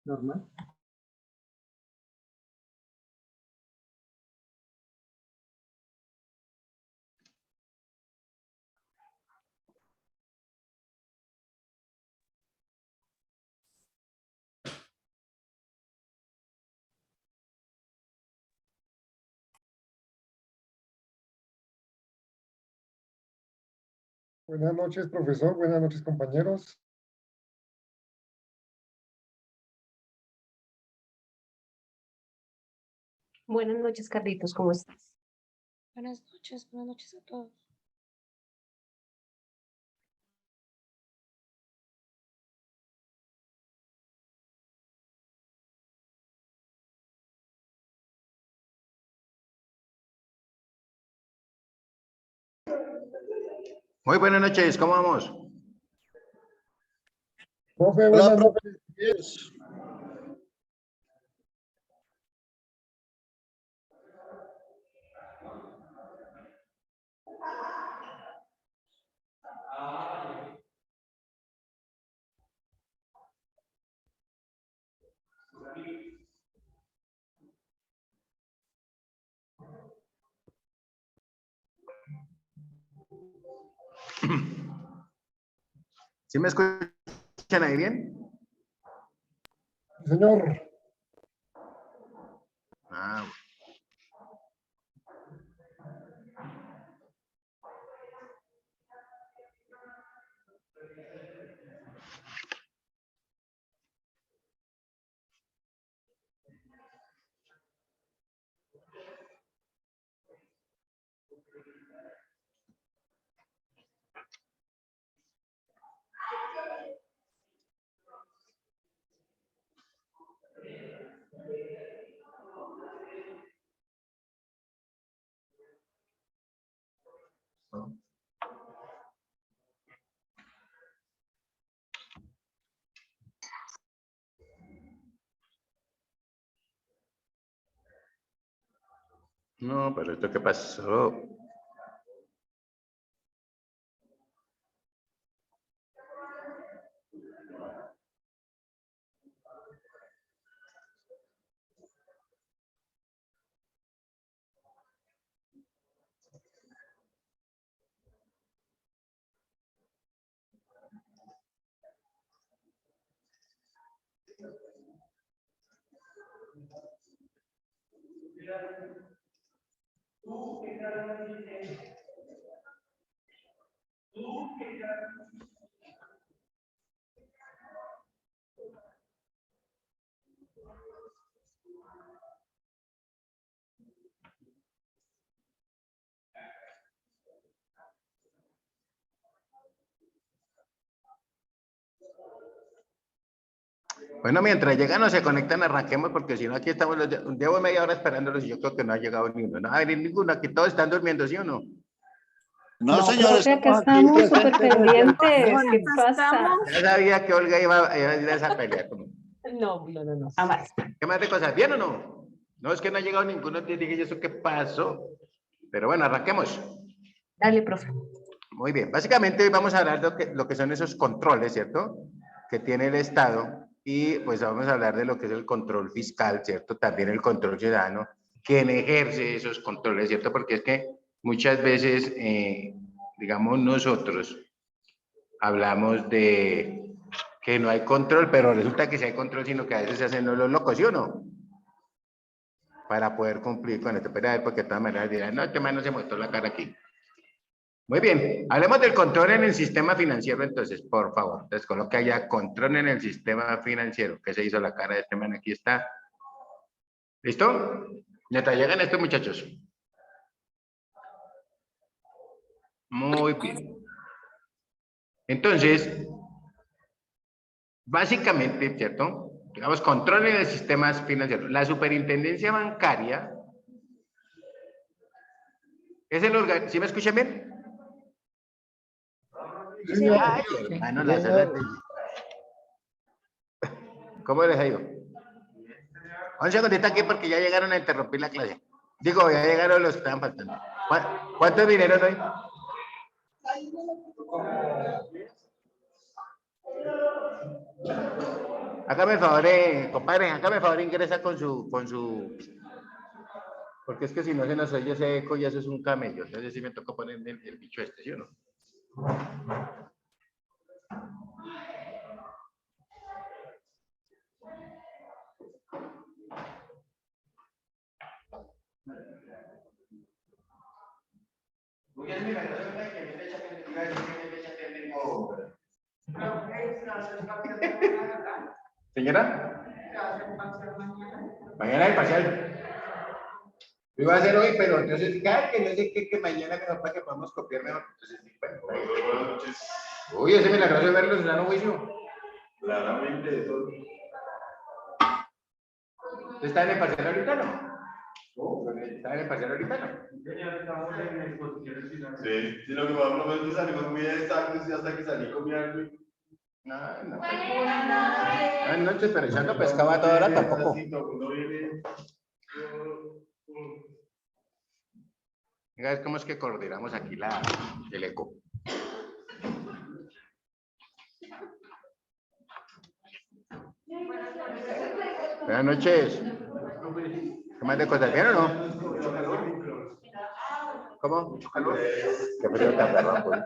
Normal. Buenas noches, profesor. Buenas noches, compañeros. Buenas noches, Carlitos, ¿cómo estás? Buenas noches a todos. Muy buenas noches, ¿cómo vamos? Profe, Hola, buenas profe. noches. ¿Sí me escuchan ahí bien? Señor, Ah, bueno. No, pero ¿esto qué pasó? Bueno, mientras llegan o se conectan, arranquemos, porque si no, aquí estamos, llevo media hora esperándolos y yo creo que no ha llegado ni uno. No va a venir ninguno, aquí todos están durmiendo, ¿sí o no? No, No, señores, profe, acá estamos aquí estamos súper presentes desde el pendientes. ¿Qué matrimonio. pasa? Ya sabía que Olga iba a ir a esa pelea. No, jamás. ¿Qué más de cosas? ¿Bien o no? No, es que no ha llegado ninguno, te dije, ¿y eso qué pasó? Pero bueno, arranquemos. Dale, profe. Muy bien, básicamente hoy vamos a hablar de lo que son esos controles, ¿cierto? Que tiene el Estado y pues vamos a hablar de lo que es el control fiscal, ¿cierto? También el control ciudadano, quien ejerce esos controles, ¿cierto? Porque es que muchas veces, digamos, nosotros hablamos de que no hay control, pero resulta que sí hay control, sino que a veces se hacen los locos, ¿sí o no? Para poder cumplir con esto. Pero a ver, porque de todas maneras dirán, no, este man no se mostró la cara aquí. Muy bien, hablemos del control en el sistema financiero entonces, por favor. Entonces coloca ya control en el sistema financiero. ¿Qué se hizo la cara de este man? Aquí está. ¿Listo? Mientras llegan estos muchachos. Muy bien. Entonces, básicamente, ¿cierto? Digamos, control en el sistema financiero. La superintendencia bancaria es el órgano. ¿Sí me escuchan bien? señor. Ay, hermano, la Señor. sala de... ¿Cómo les ha ido? Un segundito aquí porque ya llegaron a interrumpir la clase. Digo, ya llegaron los que estaban faltando. ¿Cuántos vinieron hoy? Hágame el favor, compadre, hágame el favor, ingresa con su, porque es que si no se nos oye ese eco y eso es un camello, entonces sí me tocó poner el bicho este, ¿sí o no? Señora, mañana el parcial. Lo iba a hacer hoy, pero entonces, claro que no sé qué, que mañana mejor para que podamos copiar mejor. Entonces, bueno, buenas noches. Uy, ese milagroso de verlos en el juicio. Claramente, de todo. ¿Usted está en el parcial ahorita, no? ¿Está en el parcial ahorita, no? Sí, sí, lo que más lo menos salimos muy exactos y hasta que salí con mi algo. No, no. Buenas noches, pero echando pescado a toda hora tampoco. Venga, ¿cómo es que coordinamos aquí el eco? Buenas noches. ¿Qué más de cosas? ¿Bien o no? ¿Cómo? ¿Mucho calor? ¿Qué frío tan raro, pues?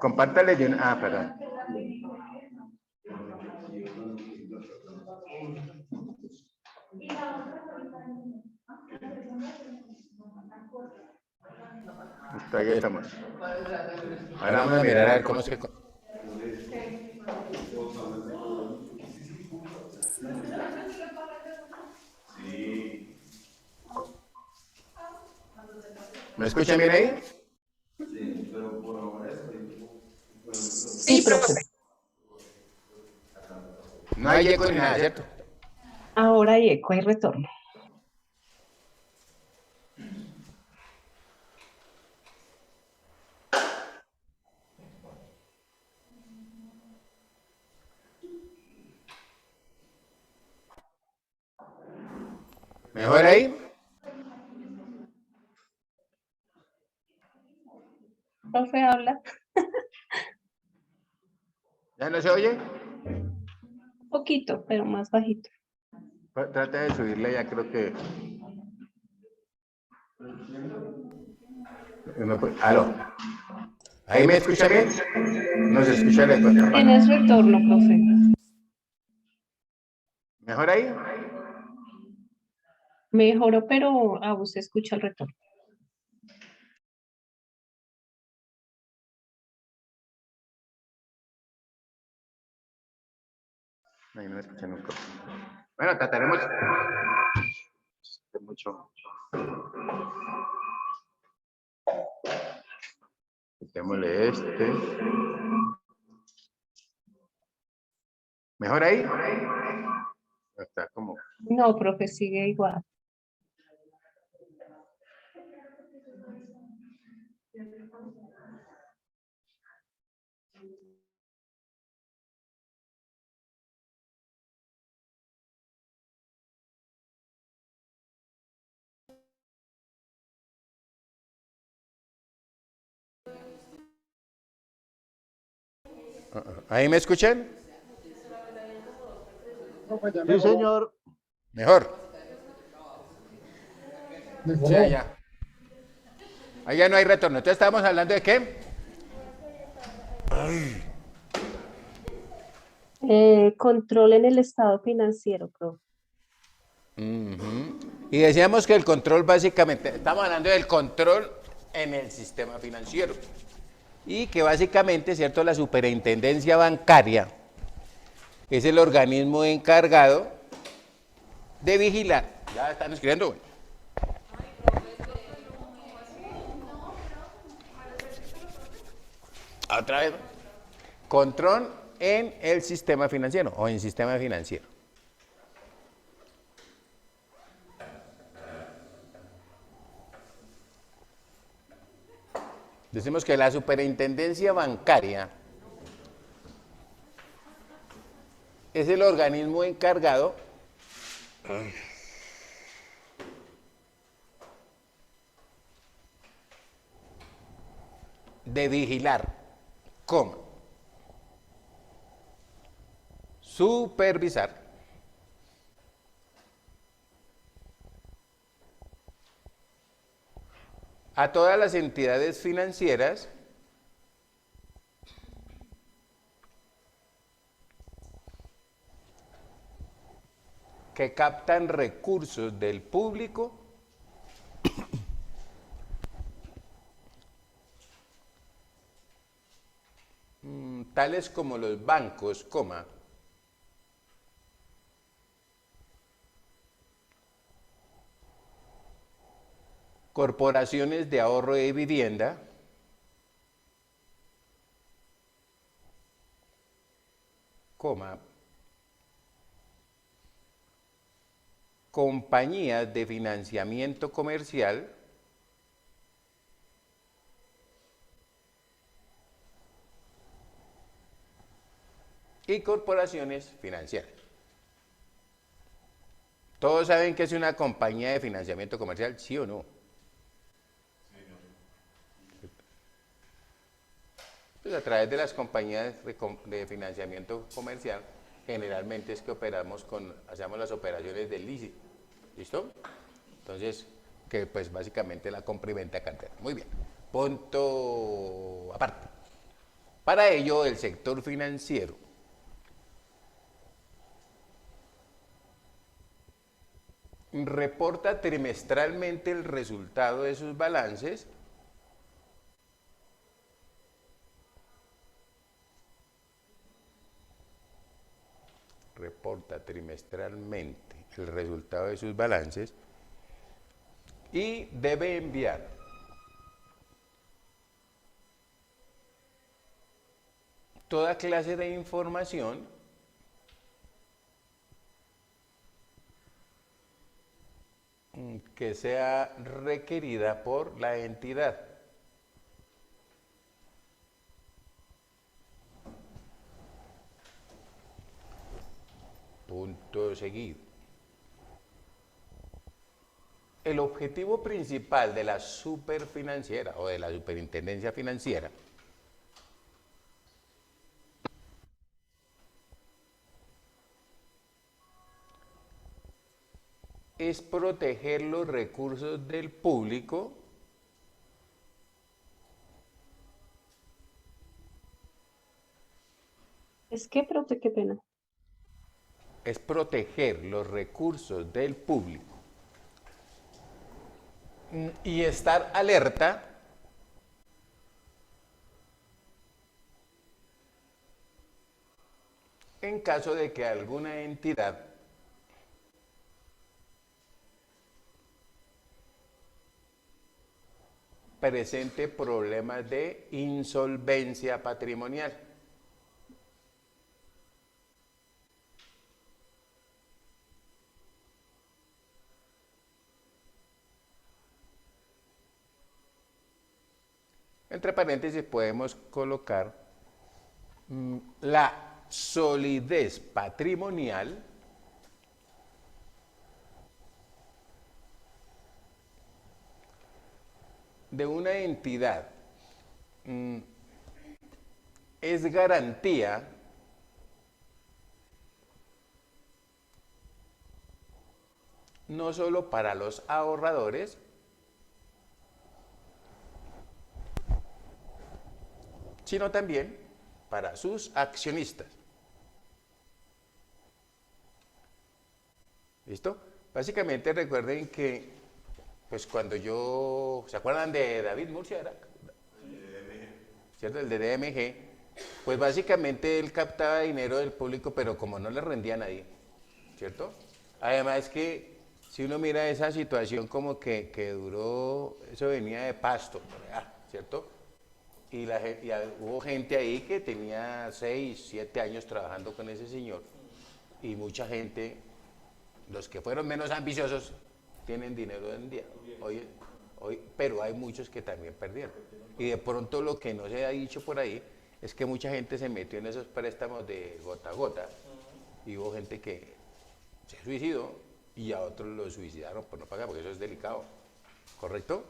Compártale yo. Ah, perdón. Ahí estamos. Ahora vamos a mirar a ver cómo es que. ¿Me escuchan bien ahí? Sí, pero por ahora Sí, profe. No hay eco ni nada, ¿cierto? Ahora hay eco, hay retorno. ¿Mejor ahí? Profe, habla. ¿Ya no se oye? Poquito, pero más bajito. Trata de subirle, ya creo que. Aló. ¿Ahí me escucha bien? No se escucha el eco. Tienes retorno, profe. ¿Mejor ahí? Mejoró, pero a usted escucha el retorno. Ahí no me escucha nunca. Bueno, trataremos. Mucho. Quitémosle este. ¿Mejor ahí? Está como. No, profe, sigue igual. ¿Ahí me escuchan? Profe, ya Sí, mejoró. señor. Mejor. Mejoró. Sí, allá. Allá no hay retorno. Entonces estábamos hablando de qué? Control en el estado financiero, profe. Y decíamos que el control básicamente, estamos hablando del control en el sistema financiero. Y que básicamente, ¿cierto? La superintendencia bancaria es el organismo encargado de vigilar. Ya están escribiendo. Otra vez. Control en el sistema financiero o en el sistema financiero. Decimos que la superintendencia bancaria es el organismo encargado de vigilar, coma, supervisar, a todas las entidades financieras que captan recursos del público tales como los bancos, coma, corporaciones de ahorro de vivienda, coma, compañías de financiamiento comercial, y corporaciones financieras. ¿Todos saben qué es una compañía de financiamiento comercial? ¿Sí o no? Pues a través de las compañías de financiamiento comercial, generalmente es que hacemos las operaciones del lícito. ¿Listo? Entonces, que pues básicamente la compra y venta de cartera. Muy bien. Punto aparte. Para ello, el sector financiero reporta trimestralmente el resultado de sus balances y debe enviar toda clase de información que sea requerida por la entidad. Punto seguido. El objetivo principal de la superfinanciera o de la superintendencia financiera es proteger los recursos del público Qué pena. es proteger los recursos del público y estar alerta en caso de que alguna entidad presente problemas de insolvencia patrimonial. Entre paréntesis podemos colocar la solidez patrimonial de una entidad es garantía no solo para los ahorradores, sino también para sus accionistas. ¿Listo? Básicamente recuerden que, pues cuando ¿se acuerdan de David Murcia? ¿Cierto? El de DMG. Pues básicamente él captaba dinero del público, pero como no le rendía a nadie, ¿cierto? Además que, si uno mira esa situación como que duró, eso venía de Pasto, ¿cierto? Y hubo gente ahí que tenía 6, 7 años trabajando con ese señor. Y mucha gente, los que fueron menos ambiciosos, tienen dinero hoy en día. Pero hay muchos que también perdieron. Y de pronto lo que no se ha dicho por ahí es que mucha gente se metió en esos préstamos de gota a gota. Y hubo gente que se suicidó y a otros lo suicidaron por no pagar, porque eso es delicado. ¿Correcto?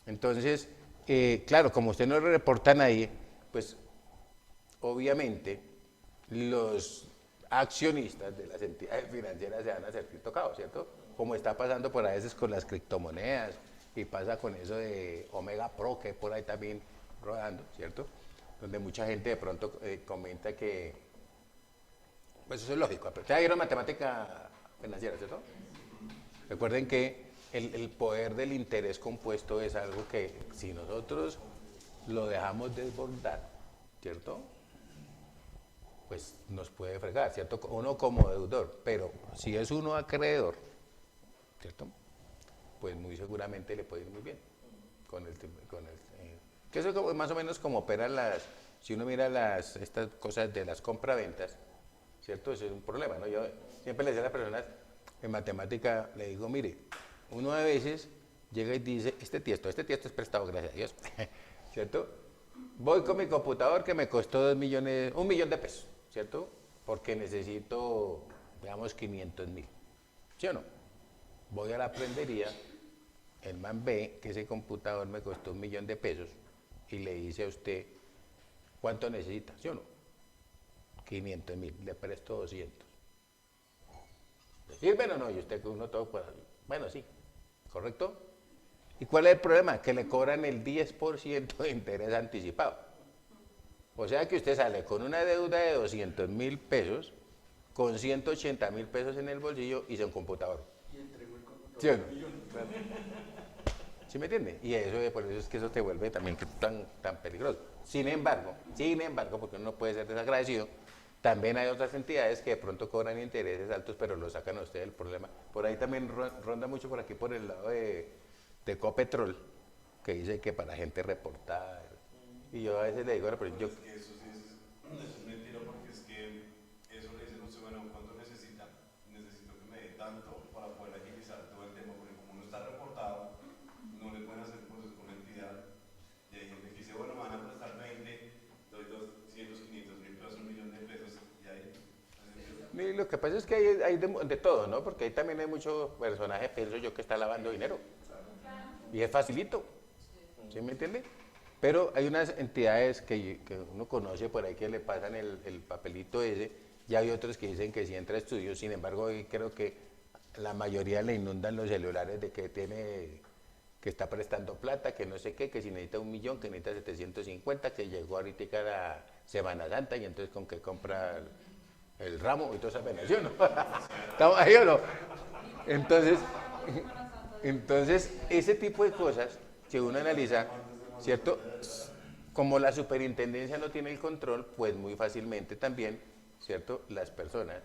Entonces, claro, como usted no lo reporta a nadie, pues obviamente los accionistas de las entidades financieras se van a sentir tocados, ¿cierto? Como está pasando por a veces con las criptomonedas y pasa con eso de Omega Pro, que por ahí también rodando, ¿cierto? Donde mucha gente de pronto comenta que, pues eso es lógico, pero ustedes vieron matemática financiera, ¿cierto? Recuerden que el poder del interés compuesto es algo que si nosotros lo dejamos desbordar, ¿cierto? Pues nos puede fregar, ¿cierto? Uno como deudor, pero si es uno acreedor, ¿cierto? Pues muy seguramente le puede ir muy bien que eso es como, más o menos como operan si uno mira estas cosas de las compraventas, ¿cierto? Eso es un problema, ¿no? Yo siempre le decía a las personas en matemática, le digo, mire, uno a veces llega y dice, este tiesto es prestado, gracias a Dios, ¿cierto? Voy con mi computador que me costó 1 millón de pesos, ¿cierto? Porque necesito, digamos, 500.000, ¿sí o no? Voy a la prendería, el man ve que ese computador me costó 1 millón de pesos y le dice a usted, ¿cuánto necesita? ¿Sí o no? 500.000, le presto 200. ¿Le sirven o no? Y usted con uno todo, pues, bueno, sí, ¿correcto? ¿Y cuál es el problema? Que le cobran el 10% de interés anticipado. O sea que usted sale con una deuda de 200.000 pesos, con 180.000 pesos en el bolsillo y sin computador. Y entregó el computador. ¿Sí o no? ¿Sí me entiende? Y eso, por eso es que eso te vuelve también tan peligroso. Sin embargo, porque uno no puede ser desagradecido, también hay otras entidades que de pronto cobran intereses altos, pero lo sacan a usted del problema. Por ahí también ronda mucho por aquí, por el lado de Copetrol, que dice que para gente reportada. Y yo a veces le digo, bueno, pero yo... Es que eso sí es mentira, porque es que eso le dicen a usted, bueno, ¿cuánto necesita? Necesito que me dé tanto para poder agilizar todo el tema, porque como no está reportado, no le pueden hacer procesos con la entidad. Y hay gente que dice, bueno, me van a prestar 20, doy 200, 500.000 pesos, 1 millón de pesos, y ahí... Y lo que pasa es que hay de todo, ¿no? Porque ahí también hay mucho personaje, pienso yo, que está lavando dinero. Y es facilito, ¿sí me entiende? Pero hay unas entidades que uno conoce por ahí que le pasan el papelito ese, y hay otros que dicen que sí entra a estudios, sin embargo, hoy creo que la mayoría le inundan los celulares de que está prestando plata, que no sé qué, que si necesita 1 millón, que necesita 750, que llegó ahorita a la Semana Santa y entonces con que compra el ramo y toda esa pena, ¿sí o no? ¿Estamos ahí o no? Entonces, ese tipo de cosas que uno analiza, ¿cierto? Como la superintendencia no tiene el control, pues muy fácilmente también, ¿cierto? Las personas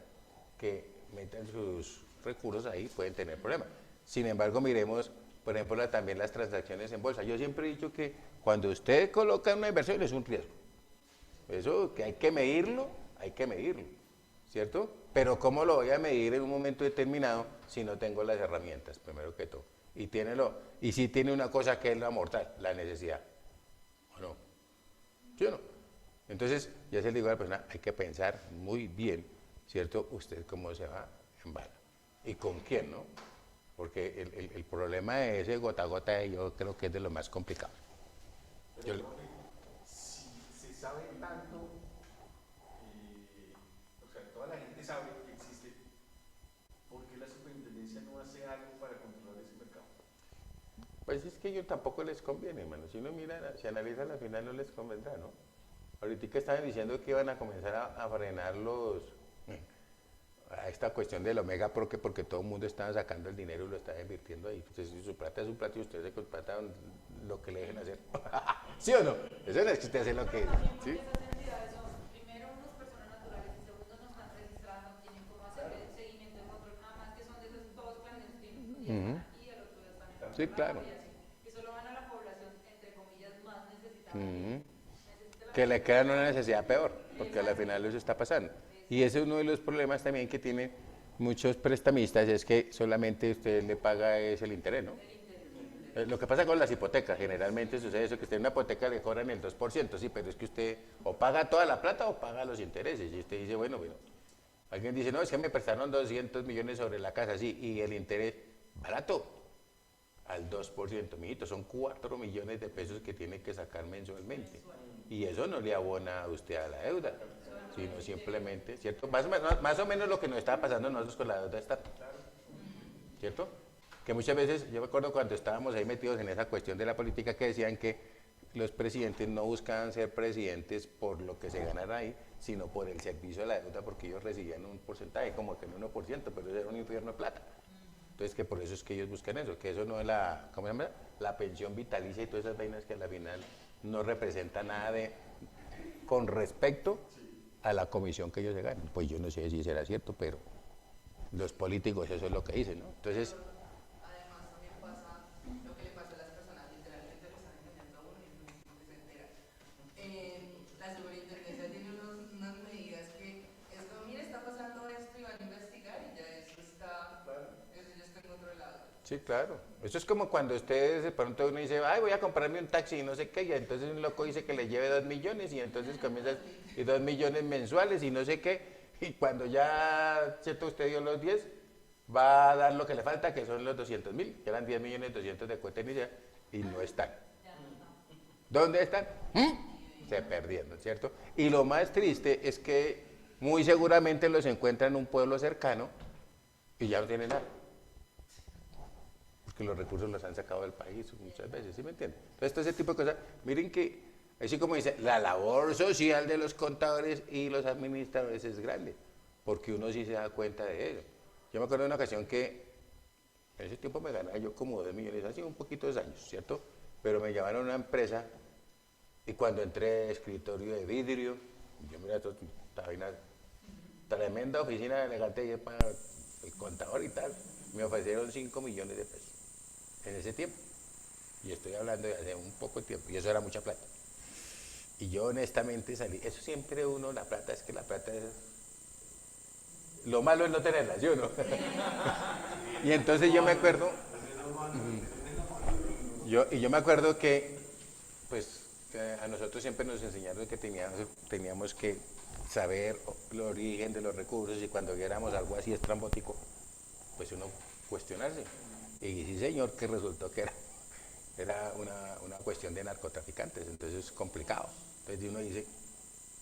que meten sus recursos ahí pueden tener problemas. Sin embargo, miremos, por ejemplo, también las transacciones en bolsa. Yo siempre he dicho que cuando usted coloca una inversión es un riesgo. Eso que hay que medirlo, ¿cierto? Pero ¿cómo lo voy a medir en un momento determinado si no tengo las herramientas, primero que todo? Y si tiene una cosa que es la mortal, la necesidad. ¿O no? ¿Sí o no? Entonces, ya se le digo a la persona, hay que pensar muy bien, ¿cierto? Usted cómo se va en bala. ¿Y con quién, no? Porque el problema de ese gota a gota yo creo que es de lo más complicado. Pero, si se sabe tanto, o sea, toda la gente sabe que existe, ¿por qué la superintendencia no hace algo para controlar ese mercado? Pues es que a ellos tampoco les conviene, hermano. Si uno mira, si analiza, al final no les convendrá, ¿no? Ahorita estaban diciendo que iban a comenzar a frenar a esta cuestión del Omega Pro, porque todo el mundo estaba sacando el dinero y lo estaba invirtiendo ahí. Entonces, si su plata es su plata y ustedes se contratan lo que le dejen hacer. ¿Sí o no? Eso no es que usted hace lo que... ¿sí? Esas entidades son, primero, unas personas naturales y segundo, no están registradas, no tienen cómo hacer el seguimiento de control, nada más que son de esos todos clandestinos. Y están aquí y el otro día están en Sí, claro. y solo van a la población, entre comillas, más necesitada. Que le queda una necesidad peor, porque al final eso está pasando. Y ese es uno de los problemas también que tienen muchos prestamistas, es que solamente usted le paga es el interés, ¿no? Lo que pasa con las hipotecas, generalmente sucede eso, que usted en una hipoteca le cobran el 2%, sí, pero es que usted o paga toda la plata o paga los intereses. Y usted dice, bueno, alguien dice, no, es que me prestaron 200 millones sobre la casa, sí, y el interés, barato. al 2%. Mijito, son 4 millones de pesos que tiene que sacar mensualmente. Y eso no le abona a usted a la deuda, sino simplemente, ¿cierto? Más o menos lo que nos estaba pasando nosotros con la deuda estatal, ¿cierto? Que muchas veces, yo me acuerdo cuando estábamos ahí metidos en esa cuestión de la política, que decían que los presidentes no buscaban ser presidentes por lo que se ganara ahí, sino por el servicio de la deuda, porque ellos recibían un porcentaje, como que el 1%, pero eso era un infierno de plata. Entonces, que por eso es que ellos buscan eso, que eso no es la, ¿cómo se llama? La pensión vitalicia y todas esas vainas que a la final no representa nada de, con respecto a la comisión que ellos se ganan. Pues yo no sé si será cierto, pero los políticos eso es lo que dicen, ¿no? Entonces, Además, también pasa lo que le pasa a las personas, literalmente lo están engañando a uno y uno mismo que se entera. La superintendencia tiene unas medidas que es como, mire, está pasando esto y van a investigar y ya eso ya está controlado. sí, claro. Eso es como cuando ustedes de pronto uno dice, ay, voy a comprarme un taxi y no sé qué, y entonces un loco dice que le lleve 2 millones y entonces comienza, y 2 millones mensuales y no sé qué, y cuando ya, ¿cierto? Usted dio los 10, va a dar lo que le falta, que son los 200.000, que eran 10 millones 200 de cuota inicial, y no están. ¿Dónde están? Se perdieron, ¿cierto? Y lo más triste es que muy seguramente los encuentran en un pueblo cercano y ya no tienen nada. Porque los recursos los han sacado del país muchas veces, ¿sí me entienden? Entonces, todo ese tipo de cosas, miren que, así como dice, la labor social de los contadores y los administradores es grande, porque uno sí se da cuenta de ello. Yo me acuerdo de una ocasión que, en ese tiempo me ganaba yo como 2 millones, hace un poquito de años, ¿cierto? Pero me llamaron a una empresa y cuando entré, escritorio de vidrio, yo mira, esta vaina, tremenda oficina elegante y para el contador y tal, me ofrecieron 5 millones de pesos en ese tiempo. Y estoy hablando de hace un poco de tiempo, y eso era mucha plata. Y yo honestamente salí, eso siempre uno, la plata es, lo malo es no tenerla, ¿sí o no? Y entonces yo me acuerdo, yo me acuerdo que, pues, que a nosotros siempre nos enseñaron que teníamos que saber el origen de los recursos y cuando viéramos algo así estrambótico, pues uno cuestionarse. Y sí, señor, que resultó que era una cuestión de narcotraficantes, entonces es complicado. Entonces uno dice,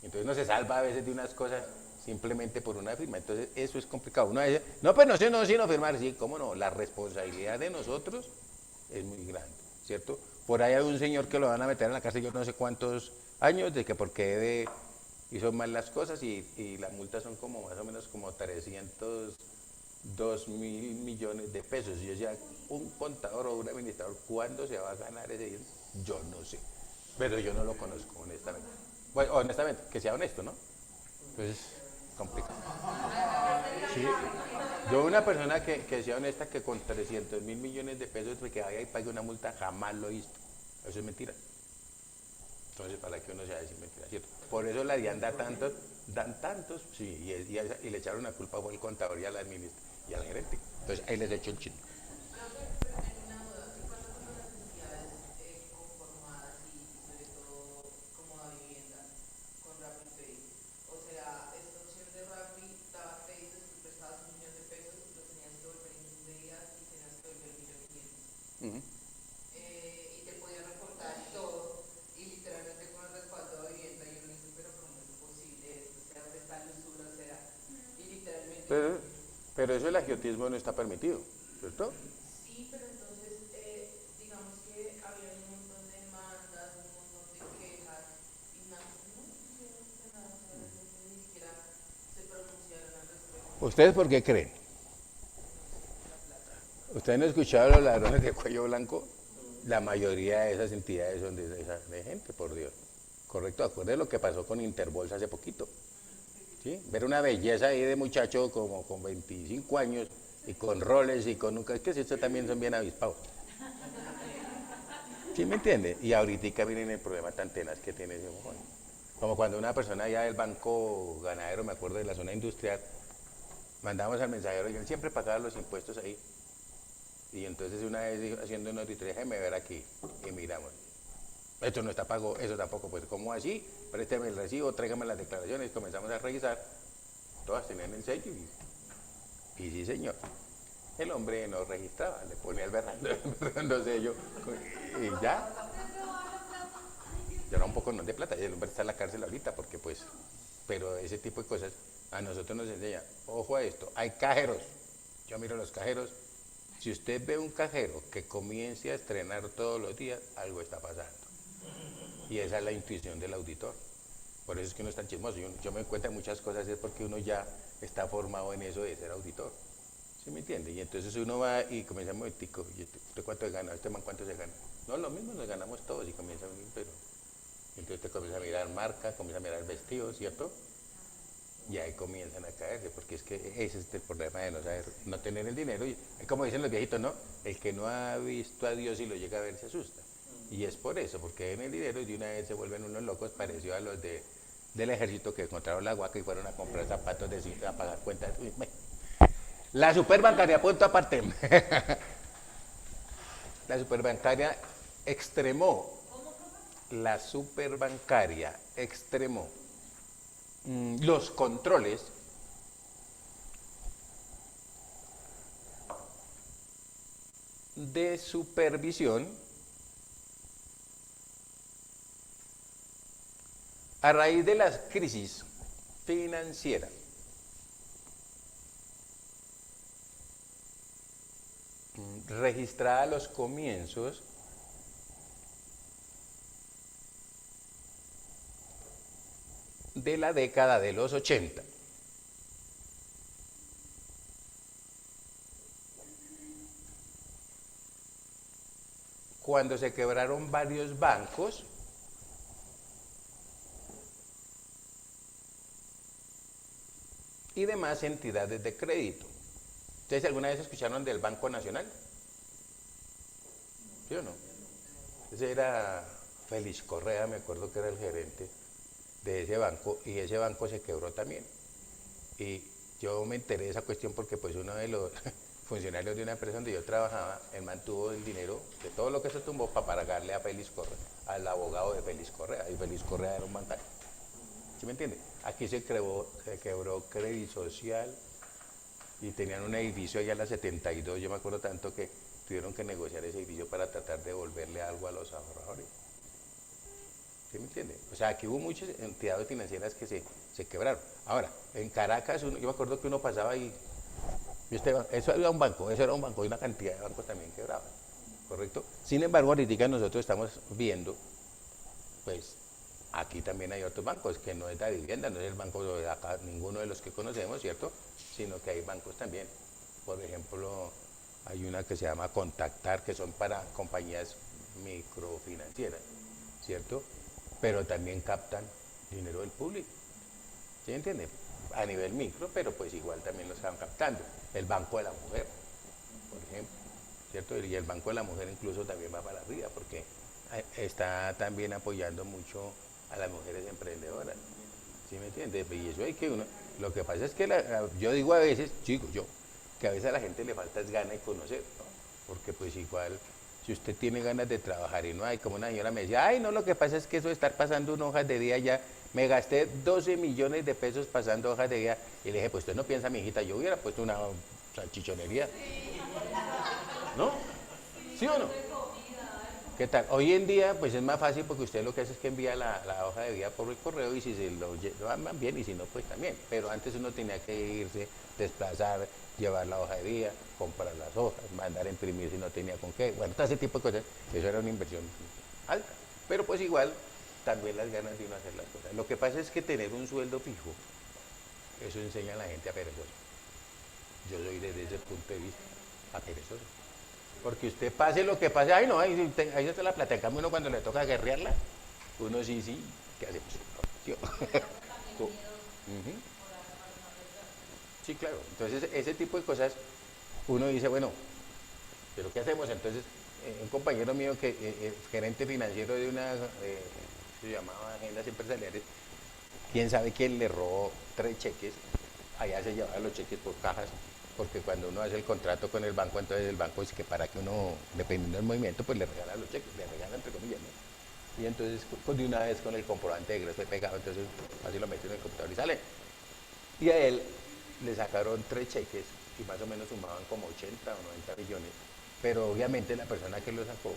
entonces uno se salva a veces de unas cosas simplemente por una firma, entonces eso es complicado. Uno dice, no, pues no sé, no, sino firmar, sí, cómo no, la responsabilidad de nosotros es muy grande, ¿cierto? Por ahí hay un señor que lo van a meter en la cárcel yo no sé cuántos años, de que porque hizo mal las cosas y la multa son como más o menos como 302.000 millones de pesos. Y yo decía, un contador o un administrador, ¿cuándo se va a ganar ese dinero? Yo no sé, pero yo no lo conozco, honestamente. Bueno, honestamente, que sea honesto, ¿no? Entonces, complicado. Sí. Yo una persona que sea honesta, que con 300.000 millones de pesos que vaya y pague una multa, jamás lo he visto. Eso es mentira. Entonces, ¿para qué uno se va a decir mentira, cierto? Por eso la DIAN dan tantos, sí, y le echaron la culpa al contador y al administrador y al gerente. Entonces, ahí les echo el chino. Y te podía reportar todo y literalmente con el respaldo de vivienda y uno dice, pero ¿cómo es posible esto? O sea, ¿dónde está la usura? O sea, y literalmente... Pero eso el agiotismo no está permitido, ¿cierto? Sí, pero entonces, digamos que había un montón de demandas, un montón de quejas y nada, no hicieron nada, o sea, ni siquiera se pronunciaron al respecto. ¿Ustedes por qué creen? ¿Ustedes no escucharon los ladrones de cuello blanco? La mayoría de esas entidades son de gente, por Dios. Correcto, acuérdense lo que pasó con Interbolsa hace poquito. ¿Sí? Ver una belleza ahí de muchacho como con 25 años y con roles y con un... Es que estos también son bien avispados. ¿Sí me entiende? Y ahorita miren el problema tan tenaz que tiene ese mojón. Como cuando una persona allá del banco ganadero, me acuerdo de la zona industrial, mandamos al mensajero y él siempre pagaba los impuestos ahí. Y entonces una vez dijo, haciendo una auditoría, déjeme ver aquí, y miramos. Esto no está pago, eso tampoco, pues ¿cómo así? Présteme el recibo, tráigame las declaraciones, comenzamos a revisar, todas tenían el sello y sí señor. El hombre no registraba, le ponía el berrando sello y ya. Yo era un poco no de plata, y el hombre está en la cárcel ahorita porque pues, pero ese tipo de cosas a nosotros nos enseña, ojo a esto, hay cajeros, yo miro los cajeros, si usted ve un cajero que comience a estrenar todos los días, algo está pasando. Y esa es la intuición del auditor. Por eso es que uno es tan chismoso. Yo me doy cuenta de muchas cosas, es porque uno ya está formado en eso de ser auditor. ¿Sí me entiende? Y entonces uno va y comienza un momentico, ¿y usted cuánto se gana? ¿Este man cuánto se gana? No, lo mismo nos ganamos todos y comienza uno, pero... Entonces usted comienza a mirar marcas, comienza a mirar vestidos, ¿cierto? Y ahí comienzan a caerse, porque es que ese es el problema de no saber, no tener el dinero. Y como dicen los viejitos, ¿no? El que no ha visto a Dios y lo llega a ver se asusta. Y es por eso, porque ven el dinero y de una vez se vuelven unos locos, parecido a los del ejército que encontraron la guaca y fueron a comprar zapatos de cinta, a pagar cuentas. La superbancaria, punto aparte. La superbancaria extremó. La superbancaria extremó los controles de supervisión a raíz de la crisis financiera. Registrada a los comienzos de la década de los 80. Cuando se quebraron varios bancos y demás entidades de crédito. ¿Ustedes alguna vez escucharon del Banco Nacional? ¿Sí o no? Ese era Félix Correa, me acuerdo que era el gerente de ese banco, y ese banco se quebró también. Y yo me enteré de esa cuestión porque pues uno de los funcionarios de una empresa donde yo trabajaba, él mantuvo el dinero de todo lo que se tumbó para pagarle a Félix Correa, al abogado de Félix Correa, y Félix Correa era un bancario. ¿Sí me entiende? Aquí se quebró Credit Social y tenían un edificio allá en la 72, yo me acuerdo tanto que tuvieron que negociar ese edificio para tratar de devolverle algo a los ahorradores. ¿Sí me entiende? O sea, aquí hubo muchas entidades financieras que se quebraron. Ahora, en Caracas, yo me acuerdo que uno pasaba y eso era un banco, y una cantidad de bancos también quebraban, ¿correcto? Sin embargo, ahorita nosotros estamos viendo, pues, aquí también hay otros bancos, que no es la vivienda, no es el banco de acá, ninguno de los que conocemos, ¿cierto? Sino que hay bancos también. Por ejemplo, hay una que se llama Contactar, que son para compañías microfinancieras, ¿cierto? Pero también captan dinero del público, ¿sí entiende? A nivel micro, pero pues igual también lo están captando. El Banco de la Mujer, por ejemplo, ¿cierto? Y el Banco de la Mujer incluso también va para arriba, porque está también apoyando mucho a las mujeres emprendedoras, ¿sí me entiende? Y eso hay que uno, lo que pasa es que yo digo a veces, que a veces a la gente le falta ganas de conocer, ¿no? Porque pues igual, si usted tiene ganas de trabajar y no hay, como una señora me decía, ay no, lo que pasa es que eso de estar pasando unas hojas de día ya, me gasté 12 millones de pesos pasando hojas de día, y le dije, pues usted no piensa, mi hijita, yo hubiera puesto una salchichonería, ¿no? ¿Sí o no? ¿Qué tal? Hoy en día, pues es más fácil porque usted lo que hace es que envía la hoja de vida por el correo y si se lo llevan bien y si no, pues también. Pero antes uno tenía que irse, desplazar, llevar la hoja de vida, comprar las hojas, mandar a imprimir si no tenía con qué. Bueno, todo ese tipo de cosas, eso era una inversión alta. Pero pues igual, también las ganas de uno hacer las cosas. Lo que pasa es que tener un sueldo fijo, eso enseña a la gente a perezoso. Yo soy desde ese punto de vista, a perezoso. Porque usted pase lo que pase, ay no, ahí está la plata, en cambio uno cuando le toca guerrearla, uno sí, ¿qué hacemos? ¿Sí? Sí, claro, entonces ese tipo de cosas, uno dice, bueno, ¿pero qué hacemos? Entonces, un compañero mío que gerente financiero de una, se llamaba Agendas Empresariales, quién sabe quién le robó 3 cheques, allá se llevaban los cheques por cajas, porque cuando uno hace el contrato con el banco, entonces el banco dice que para que uno, dependiendo del movimiento, pues le regala los cheques, le regala entre comillas, ¿no? Y entonces de una vez con el comprobante de egreso pegado, entonces así lo meten en el computador y sale. Y a él le sacaron 3 cheques y más o menos sumaban como 80 o 90 millones, pero obviamente la persona que lo sacó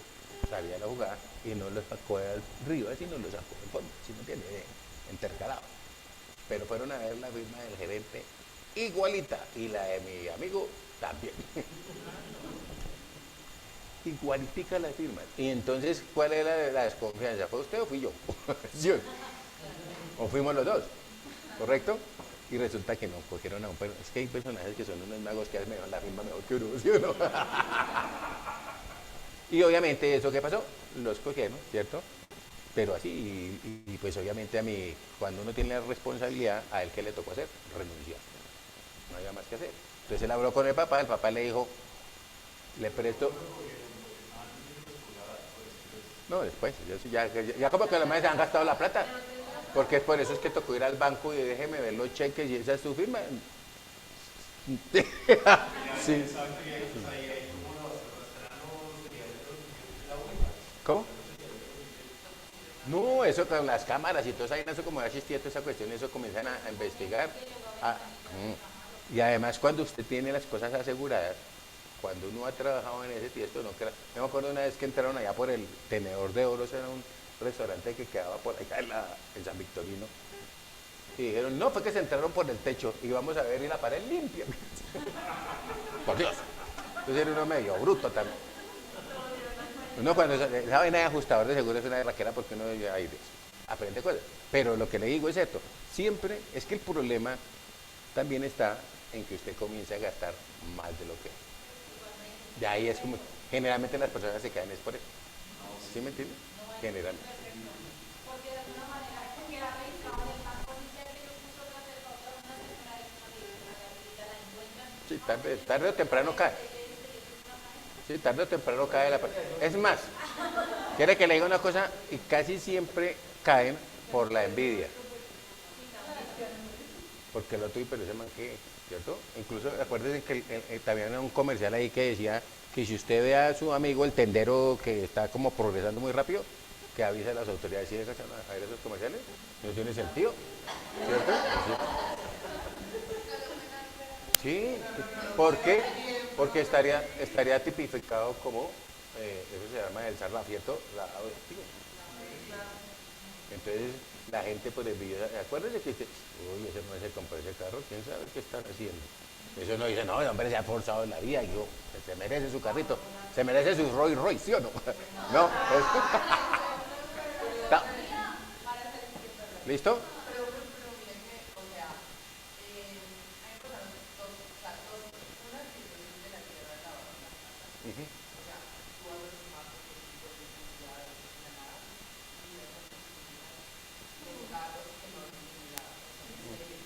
sabía la jugada y no lo sacó de arriba, sino lo sacó de fondo, ¿sí me entiende? Intercalado. Pero fueron a ver la firma del gerente igualita y la de mi amigo también. Igualitica la firma. Y entonces, ¿cuál era la desconfianza? ¿Fue usted o fui yo? ¿Sí o no? ¿O fuimos los dos? ¿Correcto? Y resulta que no, cogieron a un personaje. Es que hay personajes que son unos magos que hacen mejor la firma mejor que uno, ¿sí o no? Y obviamente, ¿eso qué pasó? Los cogieron, ¿cierto? Pero así, y pues obviamente a mí, cuando uno tiene la responsabilidad, a él, ¿qué le tocó hacer? Renunciar. No había más que hacer. Entonces él habló con el papá le dijo, le presto. No, después, ya como que los maestros han gastado la plata. Porque por eso es que tocó ir al banco y déjeme ver los cheques y esa es su firma. Sí. ¿Cómo? No, eso con las cámaras y todo eso, como ya existía toda esa cuestión, eso comienzan a investigar. Y además cuando usted tiene las cosas aseguradas, cuando uno ha trabajado en ese tiempo, no crea. Yo me acuerdo una vez que entraron allá por el Tenedor de Oro, era un restaurante que quedaba por allá en San Victorino. Y dijeron, no, fue que se entraron por el techo y vamos a ver y la pared limpia. Por Dios. Entonces era uno medio bruto también. Uno cuando esa vaina de ajustador de seguro es una raquera porque uno aprende cosas. Pero lo que le digo es esto, siempre es que el problema también está en que usted comience a gastar más de lo que es. De ahí es como, generalmente las personas se caen es por eso. ¿Sí me entiende? Generalmente. Porque de alguna manera, porque la registraba en el banco, dice que lo puso otra vez para otra una semana y la encuentran. Sí, tarde o temprano cae. Sí, tarde o temprano cae la persona. Es más, quiere que le diga una cosa, y casi siempre caen por la envidia. Porque el otro y pero ese man que, ¿cierto? Incluso acuérdense que también había un comercial ahí que decía que si usted ve a su amigo el tendero que está como progresando muy rápido, que avise a las autoridades. ¿Sí dejan a ver esos comerciales? No tiene sentido, ¿cierto? Sí, ¿por qué? Porque estaría tipificado como, eso se llama el sarlafieto, lavado de activos. Entonces, la gente pues envidiosa, acuérdense que dice, uy, ese no se compró ese carro, ¿quién sabe qué están haciendo? Eso no dice, no, el hombre se ha forzado en la vida, y yo, se merece su carrito, se merece su Rolls Royce, ¿sí o no? No, ¿listo?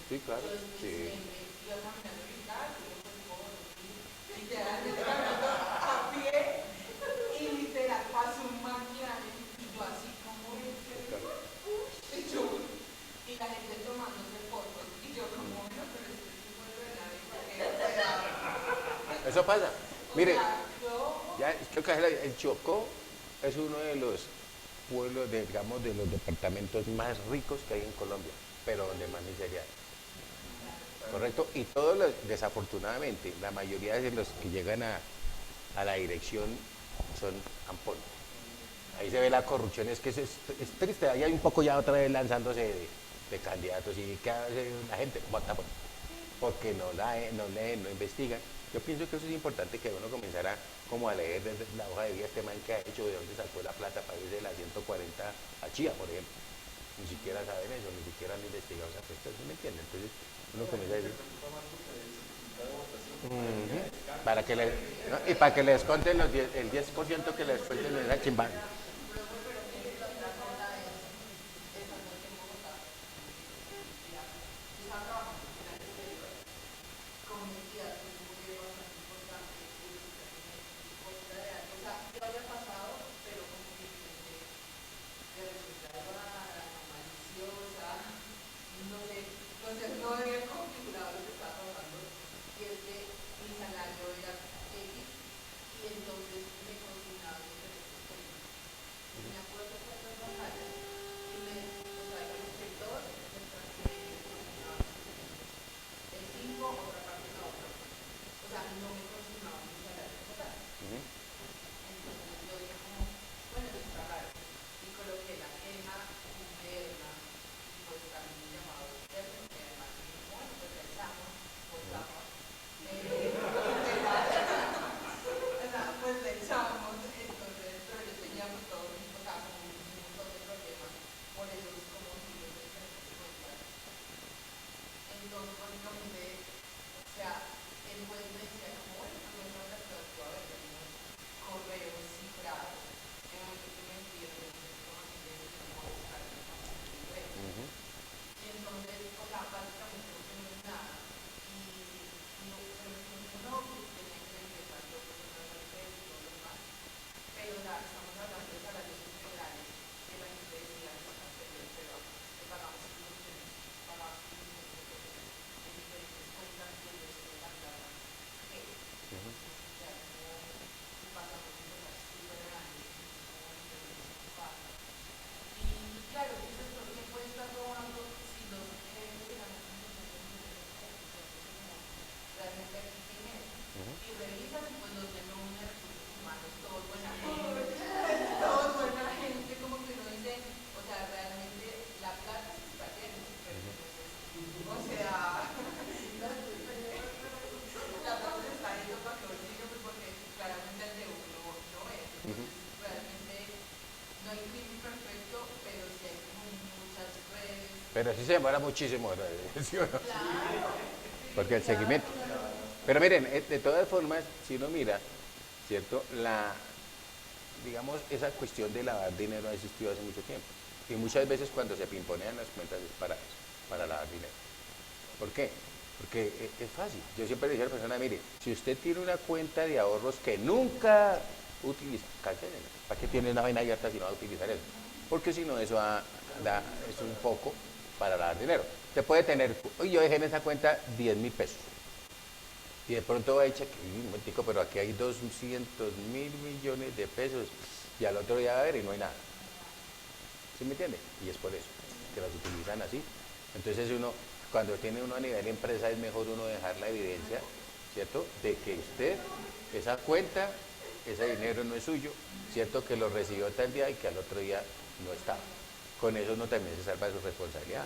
Sí, claro. Sí. A pie y literal pasó un maquillaje y yo así como y la gente tomándose fotos y yo como bueno, pero es que vuelve Eso pasa. Mire, ya creo que el Chocó es uno de los pueblos, digamos, de los departamentos más ricos que hay en Colombia, pero donde más miseria hay. ¿Correcto? Y todos los, desafortunadamente, la mayoría de los que llegan a la dirección son ampones. Ahí se ve la corrupción, es que es triste, ahí hay un poco ya otra vez lanzándose de candidatos y que hace la gente vota porque no leen, no investigan. Yo pienso que eso es importante que uno comenzara como a leer desde la hoja de vida este man que ha hecho, de dónde sacó la plata para irse de la 140 a Chía, por ejemplo. Ni siquiera saben eso, ni siquiera han investigado esa cuestión, ¿sí me entienden? Entonces uno comienza a decir... Para que y para que les desconten el 10% que les descuenten en la chimba. Pero sí se demora muchísimo, ¿no? ¿Sí o no? Porque el seguimiento. Pero miren, de todas formas, si uno mira, ¿cierto? Digamos, esa cuestión de lavar dinero ha existido hace mucho tiempo. Y muchas veces cuando se pimponean las cuentas es para eso, para lavar dinero. ¿Por qué? Porque es fácil. Yo siempre le digo a la persona, mire, si usted tiene una cuenta de ahorros que nunca utiliza, cállate, ¿para qué tiene una vaina abierta si no va a utilizar eso? Porque si no, eso es un poco para lavar dinero. Usted puede tener, hoy yo dejé en esa cuenta 10.000 pesos. Y de pronto va a decir, un momentico, pero aquí hay 200.000 millones de pesos. Y al otro día va a ver y no hay nada. ¿Sí me entiende? Y es por eso, que las utilizan así. Entonces cuando tiene uno a nivel empresa, es mejor uno dejar la evidencia, ¿cierto? De que usted, esa cuenta, ese dinero no es suyo, ¿cierto? Que lo recibió tal día y que al otro día no estaba. Con eso uno también se salva de su responsabilidad.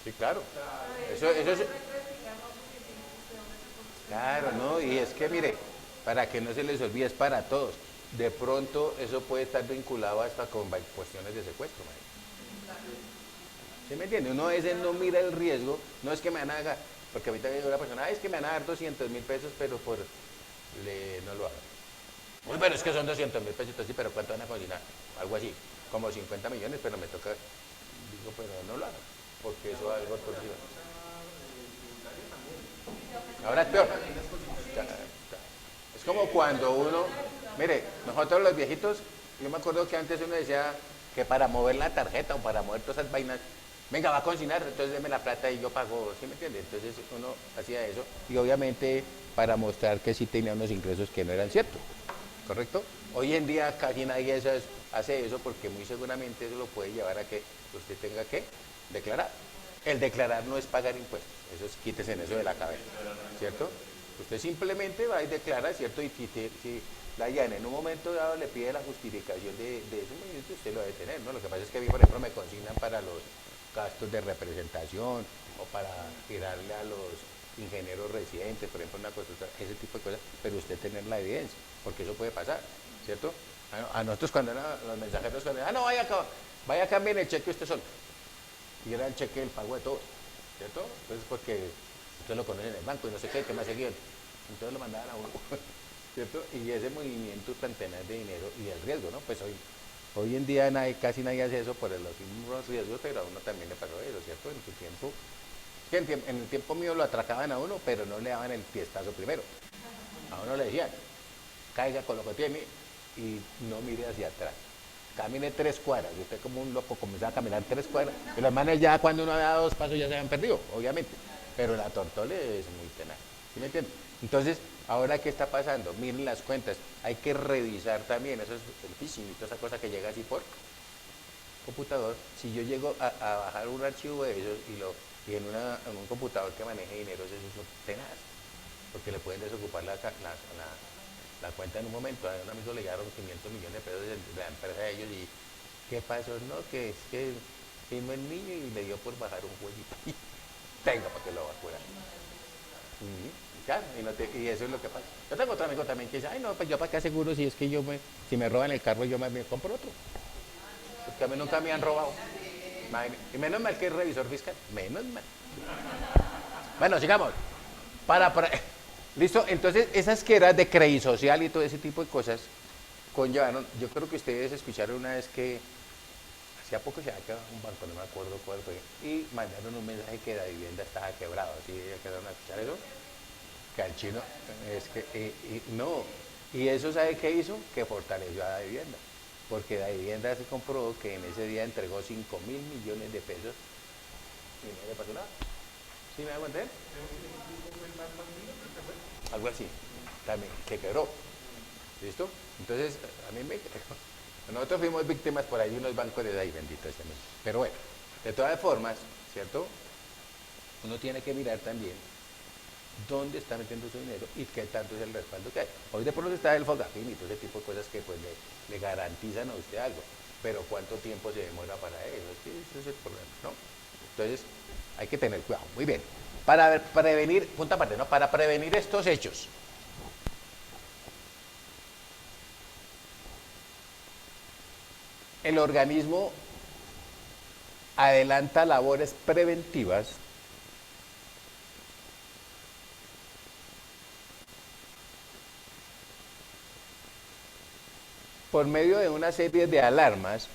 Sí, claro. Eso es, claro, ¿no? Y es que mire, para que no se les olvide, es para todos. De pronto eso puede estar vinculado hasta con cuestiones de secuestro, marica. ¿Sí me entiende? Uno a veces no mira el riesgo, no es que me van a hacer, porque a mí también una persona, es que me van a dar 200.000 pesos, pero no lo hagan. Uy, pero es que son 200.000 pesos, sí, pero ¿cuánto van a cocinar? Algo así, como 50 millones, pero me toca, digo, pero no lo hagan, porque eso es algo torcido. Ahora es peor. Es como cuando uno, mire, nosotros los viejitos, yo me acuerdo que antes uno decía que para mover la tarjeta o para mover todas esas vainas, venga, va a cocinar, entonces deme la plata y yo pago, ¿sí me entiende? Entonces uno hacía eso y obviamente para mostrar que sí tenía unos ingresos que no eran ciertos, ¿correcto? Hoy en día casi nadie hace eso porque muy seguramente eso lo puede llevar a que usted tenga que declarar. El declarar no es pagar impuestos, eso es, quítese en eso de la cabeza, ¿cierto? Usted simplemente va y declara, ¿cierto? Y si la IAN en un momento dado le pide la justificación de ese movimiento, usted lo debe tener, ¿no? Lo que pasa es que a mí, por ejemplo, me consignan para los gastos de representación o para tirarle a los ingenieros residentes, por ejemplo, una cosa, ese tipo de cosas, pero usted tener la evidencia, porque eso puede pasar, ¿cierto? A nosotros cuando eran los mensajeros, cuando no, vaya, cambien el cheque usted solo. Y era el cheque del pago de todos, ¿cierto? Entonces, porque usted lo conoce en el banco y no sé qué más seguido. Entonces lo mandaban a uno, ¿cierto? Y ese movimiento tan tenaz de dinero y el riesgo, ¿no? Pues hoy en día casi nadie hace eso por los mismos riesgos, pero a uno también le pasó eso, ¿cierto? En su tiempo, en el tiempo mío lo atracaban a uno, pero no le daban el piestazo primero. A uno le decían, caiga con lo que tiene y no mire hacia atrás. Camine 3 cuadras, y usted como un loco comenzaba a caminar 3 cuadras, y los manes ya cuando uno había dado 2 pasos ya se habían perdido, obviamente, pero la tortole es muy tenaz, ¿sí me entienden? Entonces, ahora ¿qué está pasando? Miren las cuentas, hay que revisar también, eso es el phishing y toda esa cosa que llega así por computador. Si yo llego a bajar un archivo de esos y en un computador que maneje dinero, eso es tenaz, porque le pueden desocupar la cuenta en un momento. A un amigo le llegaron 500 millones de pesos de la empresa de ellos y ¿qué pasó? No, que es que vino el niño y le dio por bajar un jueguito. Tenga para que lo va a curar. Claro, y eso es lo que pasa. Yo tengo otro amigo también que dice, ay no, pues yo para qué aseguro si es que si me roban el carro yo me compro otro. Porque a mí nunca me han robado. Y menos mal que es revisor fiscal. Menos mal. Bueno, sigamos. Listo, entonces esas que eran de crédito social y todo ese tipo de cosas conllevaron, yo creo que ustedes escucharon una vez que hacía poco se había quedado un banco, no me acuerdo cuál fue, y mandaron un mensaje que la vivienda estaba quebrada, ¿sí? ¿Quedaron a escuchar eso? Que al chino, es que, no, y eso ¿sabe qué hizo? Que fortaleció a la vivienda, porque la vivienda se comprobó que en ese día entregó 5.000 millones de pesos y no le pasó nada. ¿Sí me hago entender? Algo así, también, que quebró. ¿Listo? Entonces, nosotros fuimos víctimas por ahí de unos bancos de ahí, bendito ese mismo. Pero bueno, de todas formas, ¿cierto? uno tiene que mirar también dónde está metiendo su dinero y qué tanto es el respaldo que hay. Hoy de pronto está el Fogafín y todo ese tipo de cosas que pues le garantizan a usted algo, pero ¿cuánto tiempo se demora para eso? Es que ese es el problema, ¿no? Entonces hay que tener cuidado. Muy bien. Para prevenir, punta aparte, ¿no? Para prevenir estos hechos, el organismo adelanta labores preventivas por medio de una serie de alarmas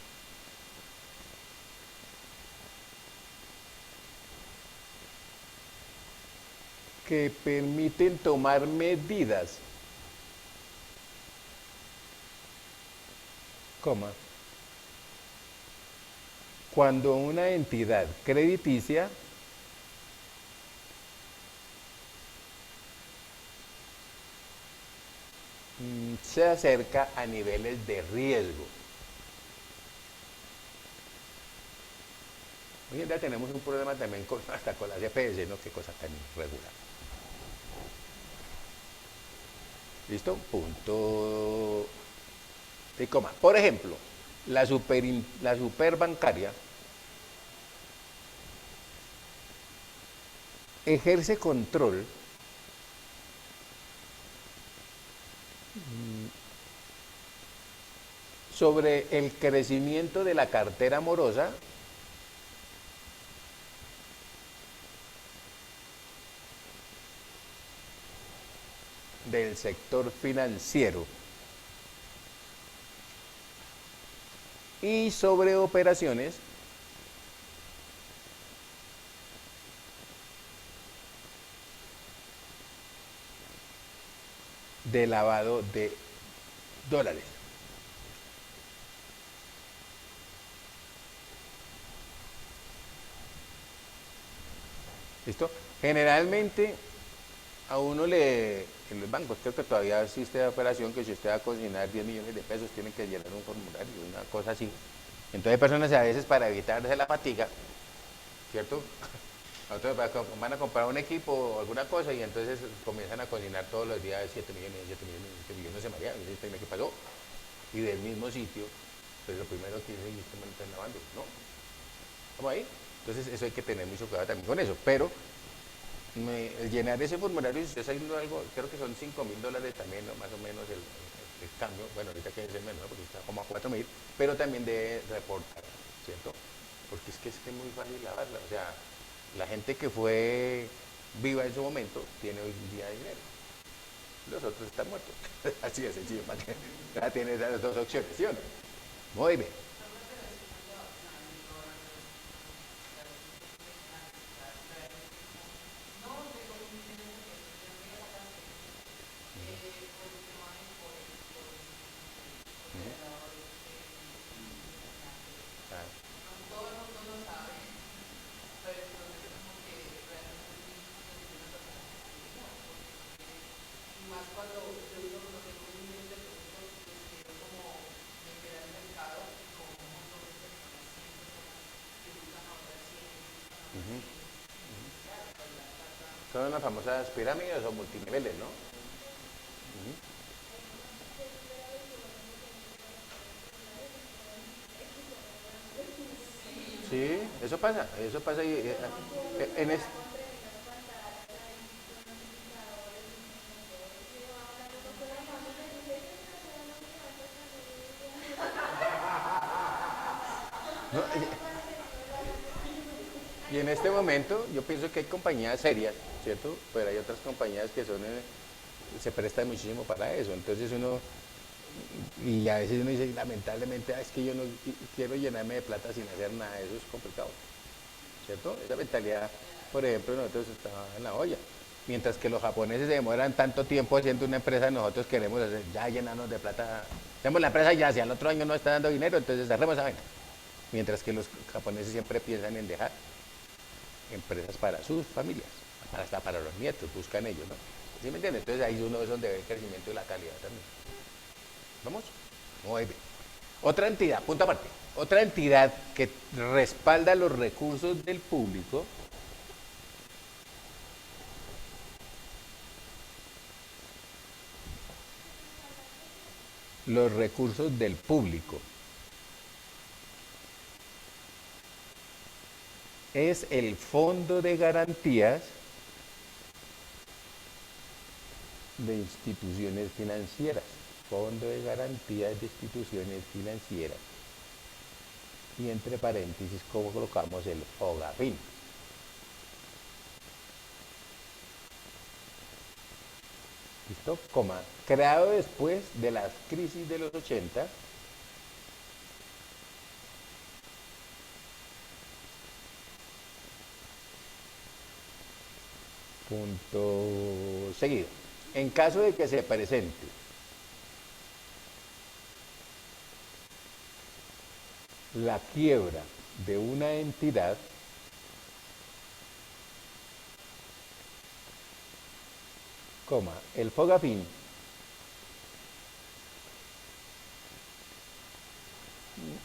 que permiten tomar medidas, cuando una entidad crediticia se acerca a niveles de riesgo. Hoy en día tenemos un problema también hasta con las EPS, ¿no? Qué cosa tan irregular. ¿Listo? Punto y coma. Por ejemplo, la superbancaria ejerce control sobre el crecimiento de la cartera morosa del sector financiero y sobre operaciones de lavado de dólares. ¿Listo? Generalmente a uno en los bancos creo que todavía existe la operación que si usted va a consignar 10 millones de pesos tienen que llenar un formulario, una cosa así. Entonces hay personas a veces para evitarse la fatiga, ¿cierto? Otros van a comprar un equipo o alguna cosa y entonces comienzan a consignar todos los días 7 millones, 7 millones, 7 millones, se marean, y dicen, ¿qué pasó? Y del mismo sitio, pues lo primero que dicen es que me lo están lavando, ¿no? ¿Estamos ahí? Entonces eso hay que tener mucho cuidado también con eso, pero el llenar ese formulario, si usted está haciendo algo, creo que son $5.000 también, ¿no? Más o menos el cambio, bueno, ahorita que es el menor, porque está como a 4.000, pero también debe reportar, ¿cierto? Porque es muy fácil lavarla, o sea, la gente que fue viva en su momento tiene hoy en día dinero, los otros están muertos, así de sencillo, para que ya tiene esas dos opciones, ¿sí o no? Muy bien. Son las famosas pirámides o multiniveles, ¿no? Sí, eso pasa en este. No, y en este momento yo pienso que hay compañías serias, ¿cierto? Pero hay otras compañías que se prestan muchísimo para eso. Entonces y a veces uno dice, lamentablemente, es que yo no quiero llenarme de plata sin hacer nada, eso es complicado, ¿cierto? Esa mentalidad, por ejemplo, nosotros estamos en la olla. Mientras que los japoneses se demoran tanto tiempo haciendo una empresa, nosotros queremos ya llenarnos de plata. Hacemos la empresa ya, si al otro año no está dando dinero, entonces cerremos esa vaina. Mientras que los japoneses siempre piensan en dejar empresas para sus familias, hasta para los nietos, buscan ellos, ¿no? ¿Sí me entienden? Entonces ahí uno es donde ve el crecimiento y la calidad también. ¿Vamos? Muy bien. Otra entidad, punto aparte, otra entidad que respalda los recursos del público los recursos del público. Es el fondo de garantías de instituciones financieras. Fondo de garantías de instituciones financieras. Y entre paréntesis colocamos el FOGAFIN. ¿Listo? Coma. Creado después de las crisis de los 80. Punto seguido. En caso de que se presente la quiebra de una entidad, coma, el FOGAFIN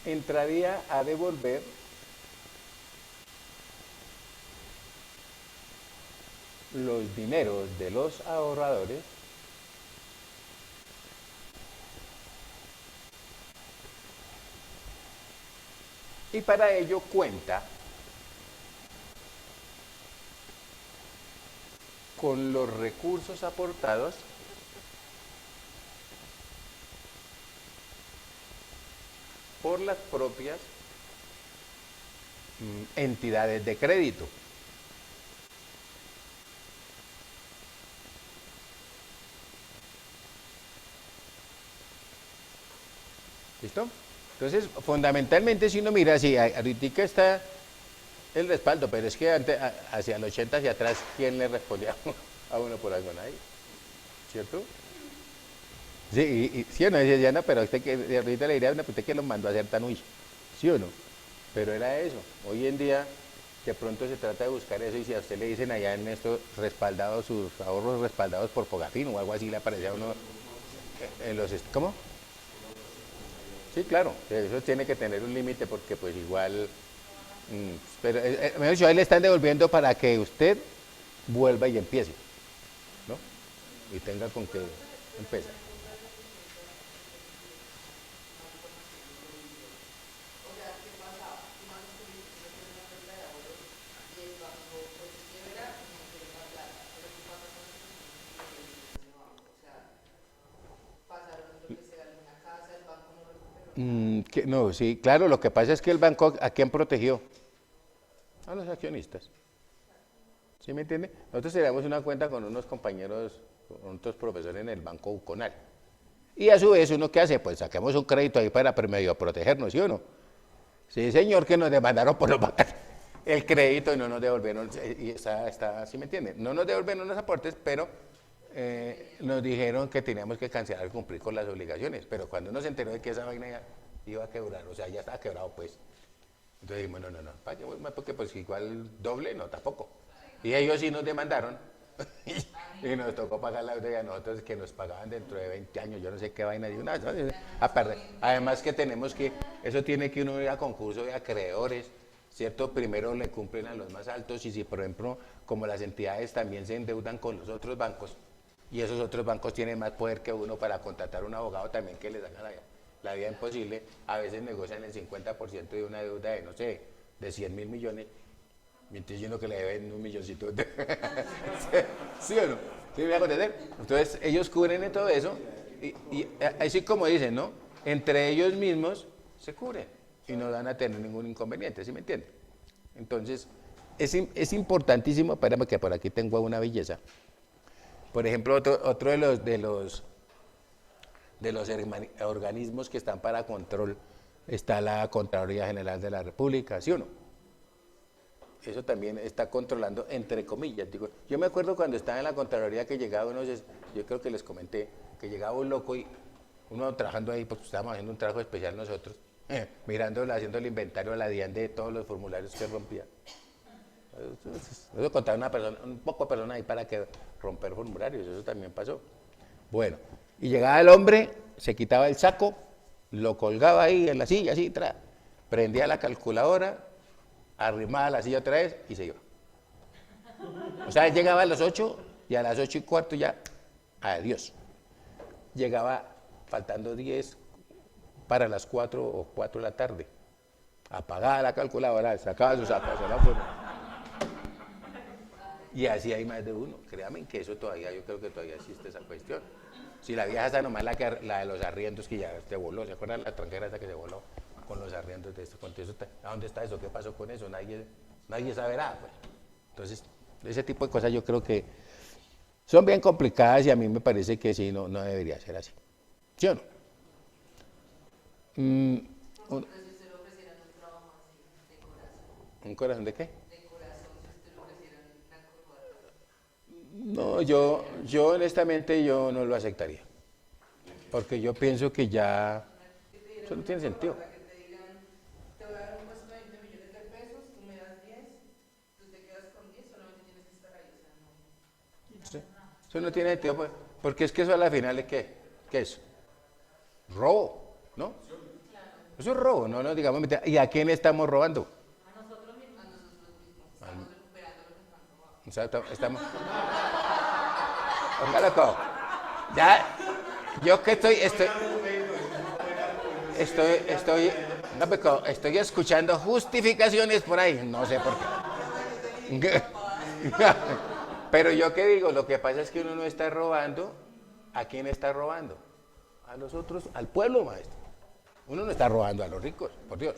entraría a devolver los dineros de los ahorradores y para ello cuenta con los recursos aportados por las propias entidades de crédito. ¿Listo? Entonces, fundamentalmente, si uno mira, sí, ahorita está el respaldo, pero es que antes, hacia el 80 hacia atrás, ¿quién le respondía a uno por algo? Nadie, ¿cierto? Sí, sí o no, dice Diana, pero usted que ahorita le diría, usted que lo mandó a hacer tan uy, ¿sí o no? Pero era eso. Hoy en día, de pronto se trata de buscar eso, y si a usted le dicen allá en esto, respaldados, sus ahorros respaldados por FOGAFIN o algo así, le aparecía a uno en los... ¿Cómo? Sí, claro, eso tiene que tener un límite porque pues igual, pero mejor dicho, ahí le están devolviendo para que usted vuelva y empiece, ¿no? Y tenga con qué empezar. O sea, ¿qué pasaba? Digamos que yo tengo una cuenta de ahorros y el banco pues quiebra y me quiere la plata. Pero ¿qué pasa con las personas que tienen ese banco? O sea, pasaron lo que sea alguna casa, el banco no recuperó. No, sí, claro, lo que pasa es que el banco, ¿a quién protegió? A los accionistas. ¿Sí me entiende? Nosotros teníamos una cuenta con unos compañeros, con otros profesores en el Banco Buconal. Y a su vez, ¿uno qué hace? Pues saquemos un crédito ahí para medio protegernos, ¿sí o no? Sí, señor, que nos demandaron por los bancos el crédito y no nos devolvieron, y está, ¿sí me entiende? No nos devolvieron los aportes, pero nos dijeron que teníamos que cancelar y cumplir con las obligaciones. Pero cuando uno se enteró de que esa vaina ya iba a quebrar, o sea, ya estaba quebrado, pues. Entonces dijimos, no, ¿para qué voy más? Porque pues igual doble, no, tampoco. Y ellos sí nos demandaron y nos tocó pagar la deuda a nosotros que nos pagaban dentro de 20 años, yo no sé qué vaina, de una a perder. Además que tenemos que, eso tiene que uno ir a concurso de acreedores, ¿cierto? Primero le cumplen a los más altos y si, por ejemplo, como las entidades también se endeudan con los otros bancos y esos otros bancos tienen más poder que uno para contratar un abogado también que les haga la vida imposible, a veces negocian el 50% de una deuda de, no sé, de 100.000 millones, mientras uno que le deben 1 milloncito. ¿Sí o no? ¿Sí me va a entender? Entonces, ellos cubren todo eso y así como dicen, ¿no? Entre ellos mismos se cubren y no van a tener ningún inconveniente, ¿sí me entiende? Entonces, es importantísimo, espérame que por aquí tengo una belleza. Por ejemplo, otro de los organismos que están para control está la Contraloría General de la República, ¿sí o no? Eso también está controlando, entre comillas. Digo, yo me acuerdo cuando estaba en la Contraloría que llegaba uno, yo creo que les comenté, que llegaba un loco y uno trabajando ahí, porque estábamos haciendo un trabajo especial nosotros, mirándola, haciendo el inventario a la DIAN de todos los formularios que rompía. Eso contaba una persona, un poco de personas ahí para que romper formularios, eso también pasó. Bueno, y llegaba el hombre, se quitaba el saco, lo colgaba ahí en la silla, así, prendía la calculadora, arrimaba la silla otra vez y se iba. O sea, él llegaba a las 8 y a las 8:15 ya, adiós. Llegaba faltando 10 para las 4 o 4 de la tarde. Apagada la calculadora, sacaba sus zapatos, y así hay más de uno. Créanme que eso todavía, yo creo que todavía existe esa cuestión. Si la vieja está nomás la de los arriendos que ya se voló, ¿se acuerdan la extranjera esa que se voló con los arriendos de esto? ¿A dónde está eso? ¿Qué pasó con eso? Nadie sabe nada, pues. Entonces, ese tipo de cosas yo creo que son bien complicadas y a mí me parece que sí, no debería ser así. ¿Sí o no? Pero si usted le ofreciera un trabajo así, de corazón, ¿Un corazón de qué? si usted le ofreciera una corbata. No, yo honestamente yo no lo aceptaría. Porque yo pienso que ya eso no tiene sentido. Que te digan, te voy a dar un puesto de 20 millones de pesos, tú me das 10, tú te quedas con 10, solamente tienes que estar ahí. O sea, no. Sí. Eso no tiene sentido, pues, porque es que eso a la final es ¿qué es? Robo, ¿no? Eso es robo, no digamos. ¿Y a quién estamos robando? Estamos recuperando lo que nos han robado. O sea, estamos. Oiga, loco. Ya, yo que no, pero estoy escuchando justificaciones por ahí, no sé por qué. Pero yo qué digo, lo que pasa es que uno no está robando. ¿A quién está robando? A los otros, al pueblo, maestro. Uno no está robando a los ricos, por Dios.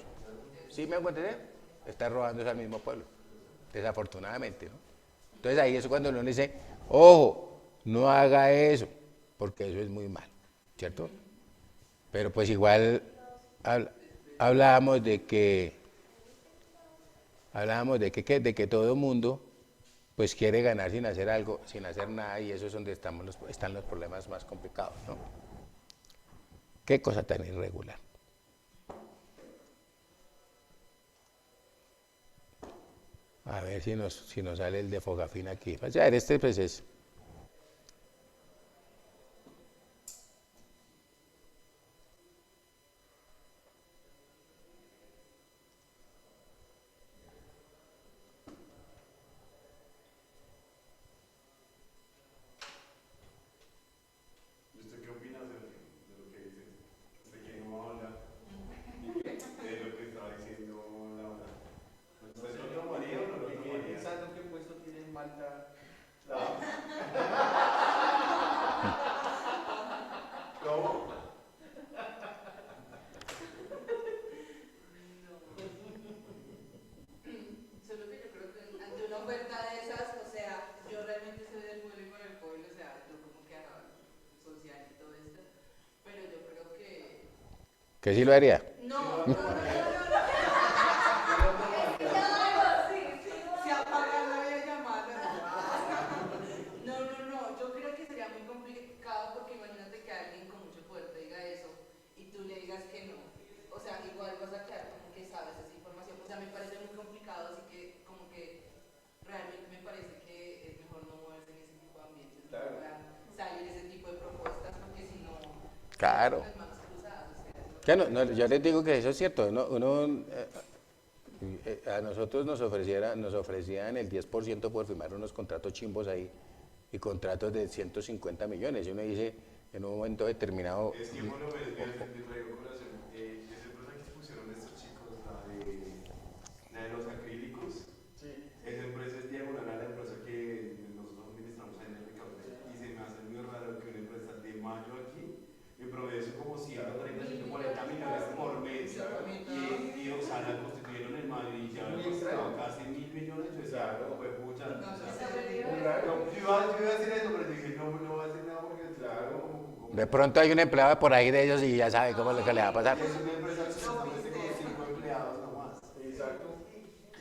¿Sí me hago entender? Está robando al mismo pueblo, desafortunadamente, ¿no? Entonces ahí es cuando uno le dice, ojo, no haga eso, porque eso es muy malo, ¿cierto? Pero pues igual hablábamos de que de que todo el mundo pues quiere ganar sin hacer algo, sin hacer nada, y eso es donde están los problemas más complicados, ¿no? Qué cosa tan irregular. A ver si nos sale el de Fogafín aquí. O sea, este pues es. ¿Y usted qué opina de lo que dice? ¿De que no habla? De lo que estaba diciendo Laura. ¿Usted lo tomaría o no lo tomaría? Pensando qué puesto tiene en Malta. ¿Cómo? Solo que yo creo que ante una oferta de esas, o sea, yo realmente soy del pueblo y por el pueblo, o sea, yo como que hago social y todo esto, pero yo creo que... Que sí lo haría. No. Se apaga la videollamada. No, yo creo que sería muy complicado porque imagínate que alguien con mucho poder te diga eso y tú le digas que no. O sea, igual vas a quedar como que sabes esa información. O sea, me parece muy complicado, así que como que realmente me parece que es mejor no moverse en ese tipo de ambientes, no para salir ese tipo de propuestas, porque si no, Claro. las manos cruzadas, o sea, eso- Ya no, yo les digo que eso es cierto. A nosotros nos ofrecían el 10% por firmar unos contratos chimbos ahí y contratos de 150 millones. Y uno dice, en un momento determinado. Es que por lo menos el Rey Corazón, esa empresa que expusieron estos chicos, la de los acrílicos, esa empresa es diagonal a la empresa que nosotros administramos ahí en el Ricardo. Y se me hace muy raro que una empresa de mayo aquí me provee eso como 130, 140 millones por mes. Y o sea, la constituyeron en mayo y ya había costado casi 1.000 millones. Yo decía, no, pues pucha. O sea, yo iba a decir eso, pero dije, no voy a decir nada porque, claro, De pronto hay un empleado por ahí de ellos y ya sabe cómo es lo que le va a pasar. es una empresa absolutamente con 5 empleados nomás. Exacto.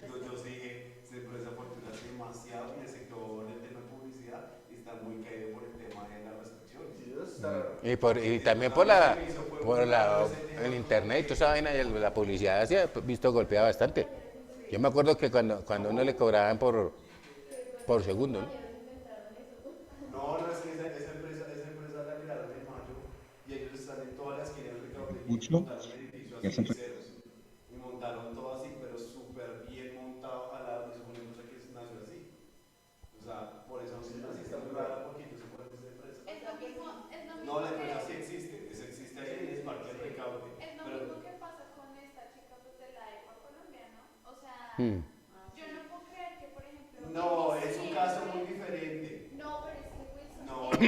Entonces yo sí dije, esa empresa Fortuna es demasiado y el sector del tema de publicidad está muy caído por el tema de las restricciones. Y también por el internet y toda esa vaina, la publicidad se ha visto golpeada bastante. Yo me acuerdo que cuando uno le cobraban por segundo, ¿no? No, es que esa empresa la crearon en mayo y ellos están en todas las esquinas del Ricardo y Mucho. montaron un edificio así de ceros. Y montaron todo así, pero súper bien montado al lado. Es una empresa que nació así. O sea, por eso así está muy rara porque yo sé cuál es esa empresa. No, la empresa sí existe, esa existe Mm. Yo no puedo creer que, por ejemplo, No, en es un caso muy diciembre- diferente. No, pero es que pues No, en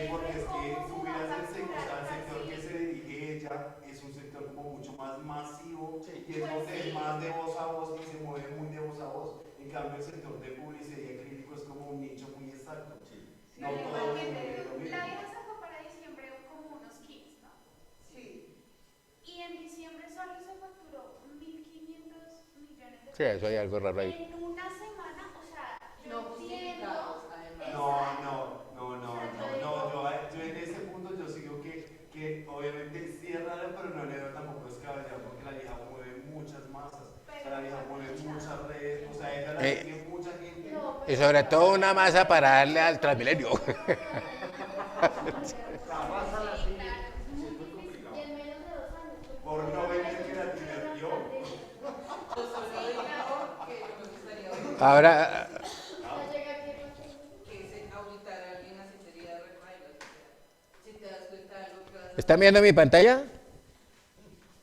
porque es que ¿cómo tú se va miras a el sector, o sea, el facturar sector que casi? se dirige ella es un sector como mucho más masivo y es Pues donde es sí. más de voz a voz y se mueve muy de voz a voz. En cambio, el sector de publicidad y acrílico es como un nicho muy exacto. No Pero todo igual se que mueve lo mismo. la vieja sacó para diciembre como unos kits, ¿no? Sí. Y en diciembre solo se facturó 1.500 millones de pesos. Sí, eso hay algo raro ahí. En una semana, o sea, yo No entiendo. justificados, además. Yo en ese punto yo sigo que obviamente sí es raro, pero no le doy tampoco descabellado porque la vieja mueve muchas masas, o sea, la vieja mueve muchas redes, o sea, ella la sigue mucha gente. No, Y sobre todo una masa para darle al Transmilenio. Y en menos de 2 años. Por no vender que la tiene yo. Yo solo digo que me gustaría ver Ahora, Ya llega aquí el que se auditar a alguien así sería re paila, o sea, si te das cuenta de algo que vas a ¿están viendo mi pantalla?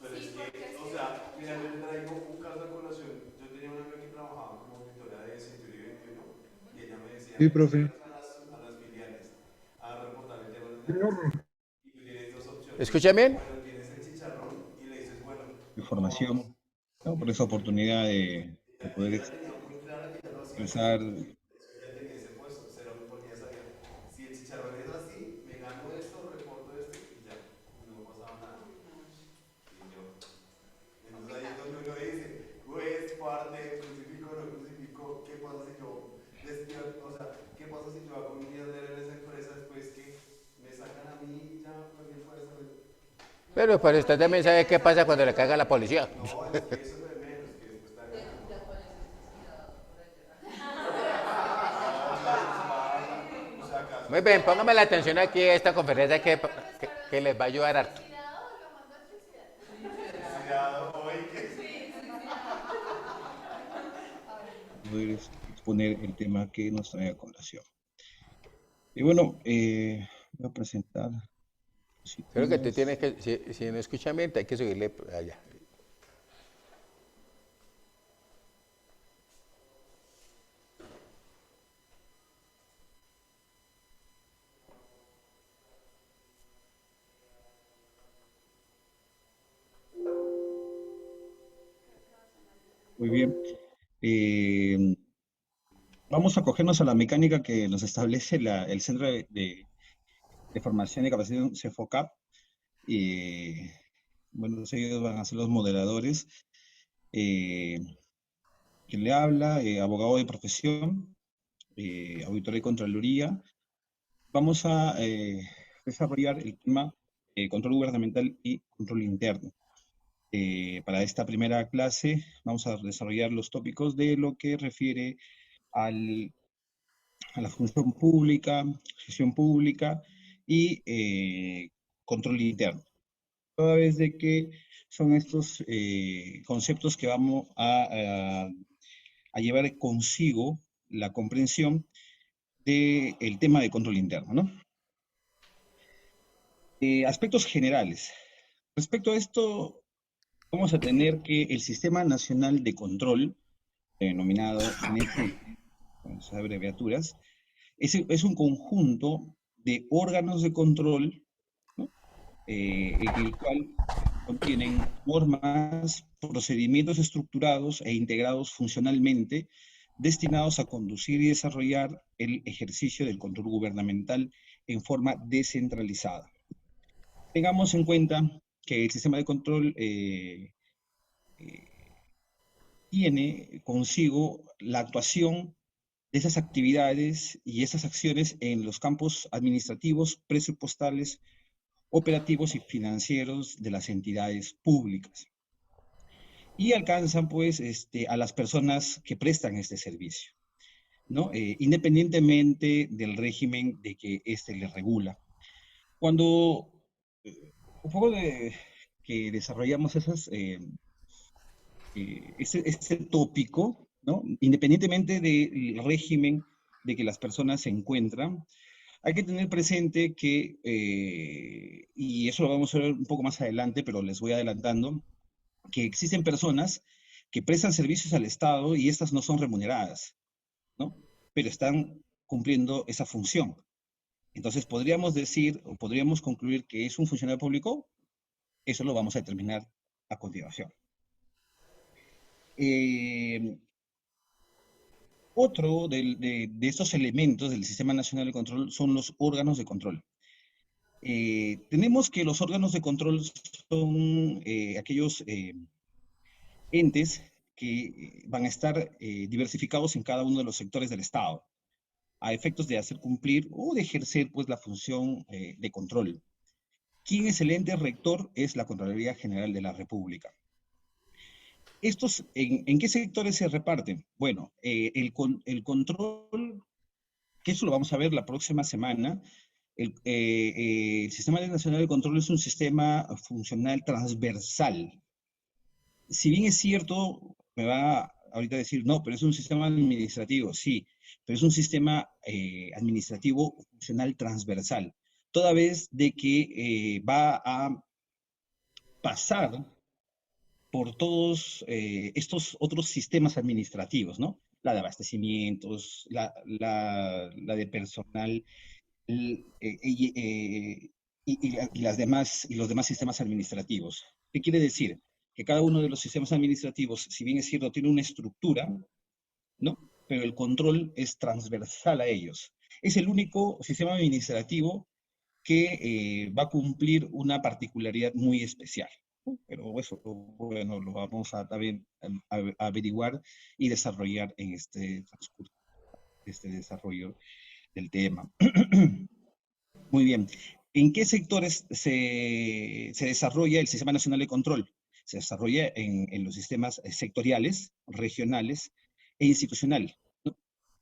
Pero es que, o sea, mira, yo te traigo un caso de colación. Yo tenía una amiga que trabajaba como auditora de Century 21 y ella me decía, Sí, profe. a las filiales a reportar el tema de Señor, y tú tienes dos opciones. ¿Escuchan bien? Bueno, tienes el chicharrón y le dices, bueno, Información, ¿no? Por esa oportunidad de poder ella tenía muy clara que ya lo hacía. expresar. Ya tenía ese puesto, cero me ponía esa idea. Si el chicharrón es así, me gano esto, reporto esto y ya, no pasaba nada. Y yo, entonces ahí es donde uno dice, juez, parte, crucifico, no crucifico, ¿qué pasa si yo despierto? O sea, ¿qué pasa si yo hago un mierdero en esa empresa después que me sacan a mí y ya perdí el puesto? Pero pues usted también sabe qué pasa cuando le caga la policía. No, es que eso es de menos, que después está ganando. ya pones inspirado por allá. O sea, acaso. Muy bien, póngame la atención aquí a esta conferencia que les va a ayudar harto. cuidado, lo mando a electricidad. Cuidado, hoy que Poder exponer el tema que nos trae a colación. Y bueno, voy a presentar. Creo que tú tienes que, si no escuchan bien, hay que subirle allá. Muy bien. Vamos a acogernos a la mecánica que nos establece el Centro de Formación y Capacitación CEFOCAP. Bueno, ellos van a ser los moderadores. Quien le habla, abogado de profesión, auditoría y contraloría. Vamos a desarrollar el tema control gubernamental y control interno. Para esta primera clase vamos a desarrollar los tópicos de lo que refiere a la función pública, gestión pública y control interno. Toda vez de que son estos conceptos que vamos a llevar consigo la comprensión del tema de control interno, ¿no? Aspectos generales. Respecto a esto, vamos a tener que el Sistema Nacional de Control, denominado SNC, con sus abreviaturas, es un conjunto de órganos de control, ¿no? En el cual contienen normas, procedimientos estructurados e integrados funcionalmente destinados a conducir y desarrollar el ejercicio del control gubernamental en forma descentralizada. Tengamos en cuenta que el sistema de control tiene consigo la actuación de esas actividades y esas acciones en los campos administrativos, presupuestales, operativos y financieros de las entidades públicas. Y alcanzan, pues, a las personas que prestan este servicio, ¿no? Independientemente del régimen de que les regula. Cuando un poco que desarrollamos este tópico, ¿no? Independientemente del régimen de que las personas se encuentran, hay que tener presente que, y eso lo vamos a ver un poco más adelante, pero les voy adelantando, que existen personas que prestan servicios al Estado y estas no son remuneradas, ¿no? Pero están cumpliendo esa función. Entonces, podríamos decir, o podríamos concluir que es un funcionario público. Eso lo vamos a determinar a continuación. Otro de estos elementos del Sistema Nacional de Control son los órganos de control. Tenemos que los órganos de control son aquellos entes que van a estar diversificados en cada uno de los sectores del Estado, a efectos de hacer cumplir o de ejercer pues, la función de control. ¿Quién es el ente rector? Es la Contraloría General de la República. ¿Estos en qué sectores se reparten? Bueno, el control, que eso lo vamos a ver la próxima semana. El Sistema Nacional de Control es un sistema funcional transversal. Si bien es cierto, me va ahorita a decir, no, pero es un sistema administrativo, sí, pero es un sistema administrativo funcional transversal, toda vez de que va a pasar por todos estos otros sistemas administrativos, ¿no? La de abastecimientos, la de personal, y los demás sistemas administrativos. ¿Qué quiere decir? Que cada uno de los sistemas administrativos, si bien es cierto, tiene una estructura, ¿no? Pero el control es transversal a ellos. Es el único sistema administrativo que va a cumplir una particularidad muy especial. Pero eso, bueno, lo vamos a también a averiguar y desarrollar en este transcurso, este desarrollo del tema. Muy bien. ¿En qué sectores se desarrolla el Sistema Nacional de Control? Se desarrolla en los sistemas sectoriales, regionales e institucional, ¿no?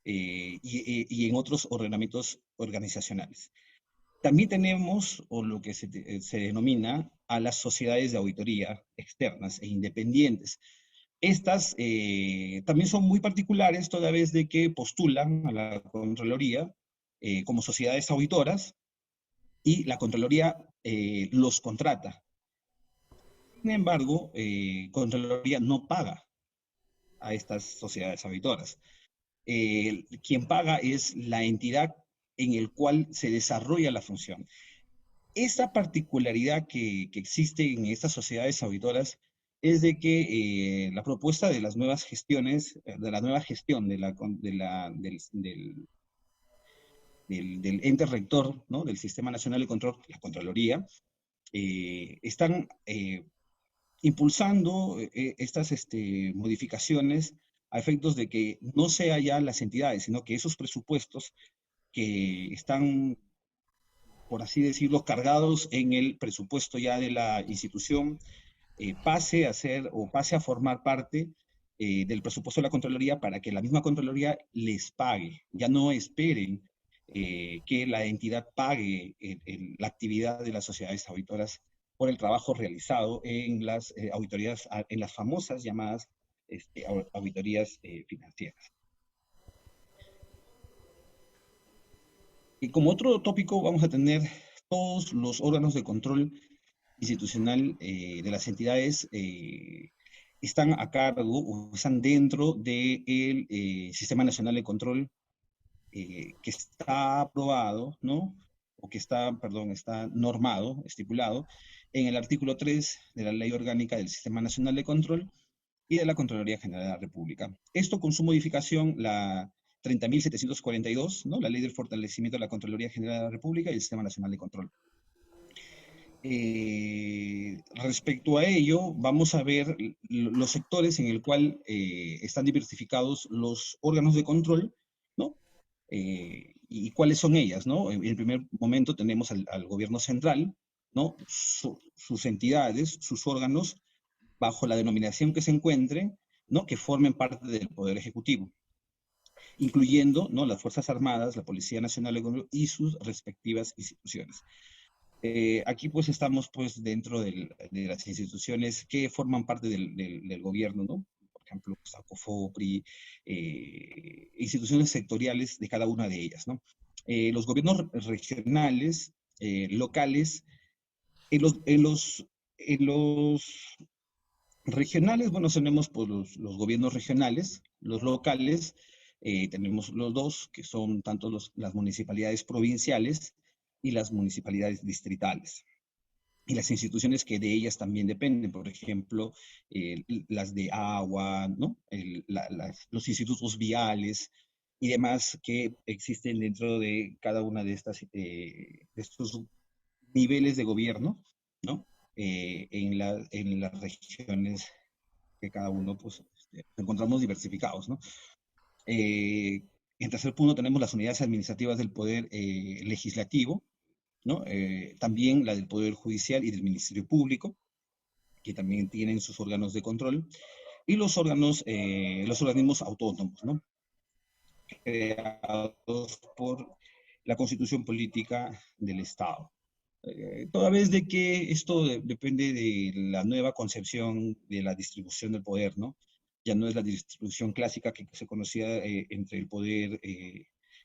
Y en otros ordenamientos organizacionales. También tenemos, o lo que se denomina, a las sociedades de auditoría externas e independientes. Estas también son muy particulares, toda vez de que postulan a la Contraloría como sociedades auditoras y la Contraloría los contrata. Sin embargo, Contraloría no paga a estas sociedades auditoras. Quien paga es la entidad en el cual se desarrolla la función. Esta particularidad que existe en estas sociedades auditoras es de que la propuesta de las nuevas gestiones, de la nueva gestión del ente rector, ¿no? Del Sistema Nacional de Control, la Contraloría, están impulsando estas modificaciones a efectos de que no sea ya las entidades, sino que esos presupuestos que están, por así decirlo, cargados en el presupuesto ya de la institución, pase a ser o pase a formar parte del presupuesto de la Contraloría para que la misma Contraloría les pague. Ya no esperen que la entidad pague la actividad de las sociedades auditoras por el trabajo realizado en las auditorías, en las famosas llamadas auditorías financieras. Y como otro tópico vamos a tener todos los órganos de control institucional de las entidades están a cargo o están dentro del Sistema Nacional de Control que está aprobado, ¿no? O que está, perdón, está normado, estipulado en el artículo 3 de la Ley Orgánica del Sistema Nacional de Control y de la Contraloría General de la República. Esto con su modificación, la 30.742, ¿no? La Ley del Fortalecimiento de la Contraloría General de la República y el Sistema Nacional de Control. Respecto a ello, vamos a ver los sectores en el cual están diversificados los órganos de control, ¿no? Y cuáles son ellas, ¿no? En el primer momento tenemos al gobierno central, ¿no? Sus entidades, sus órganos, bajo la denominación que se encuentre, ¿no? Que formen parte del Poder Ejecutivo, incluyendo, ¿no? Las Fuerzas Armadas, la Policía Nacional y sus respectivas instituciones. Aquí pues estamos pues dentro de las instituciones que forman parte del gobierno, ¿no? Por ejemplo, COFOPRI, instituciones sectoriales de cada una de ellas, ¿no? Los gobiernos regionales, locales, en los Regionales, bueno, tenemos pues, los gobiernos regionales, los locales, tenemos los dos, que son tanto las municipalidades provinciales y las municipalidades distritales. Y las instituciones que de ellas también dependen, por ejemplo, las de agua, ¿no? Los institutos viales y demás que existen dentro de cada una de estos niveles de gobierno, ¿no? En las regiones que cada uno, pues, encontramos diversificados, ¿no? En tercer punto tenemos las unidades administrativas del poder legislativo, ¿no? También la del Poder Judicial y del Ministerio Público, que también tienen sus órganos de control, y los organismos autónomos, ¿no? Creados por la Constitución Política del Estado. Toda vez de que esto depende de la nueva concepción de la distribución del poder, ¿no? Ya no es la distribución clásica que se conocía entre el poder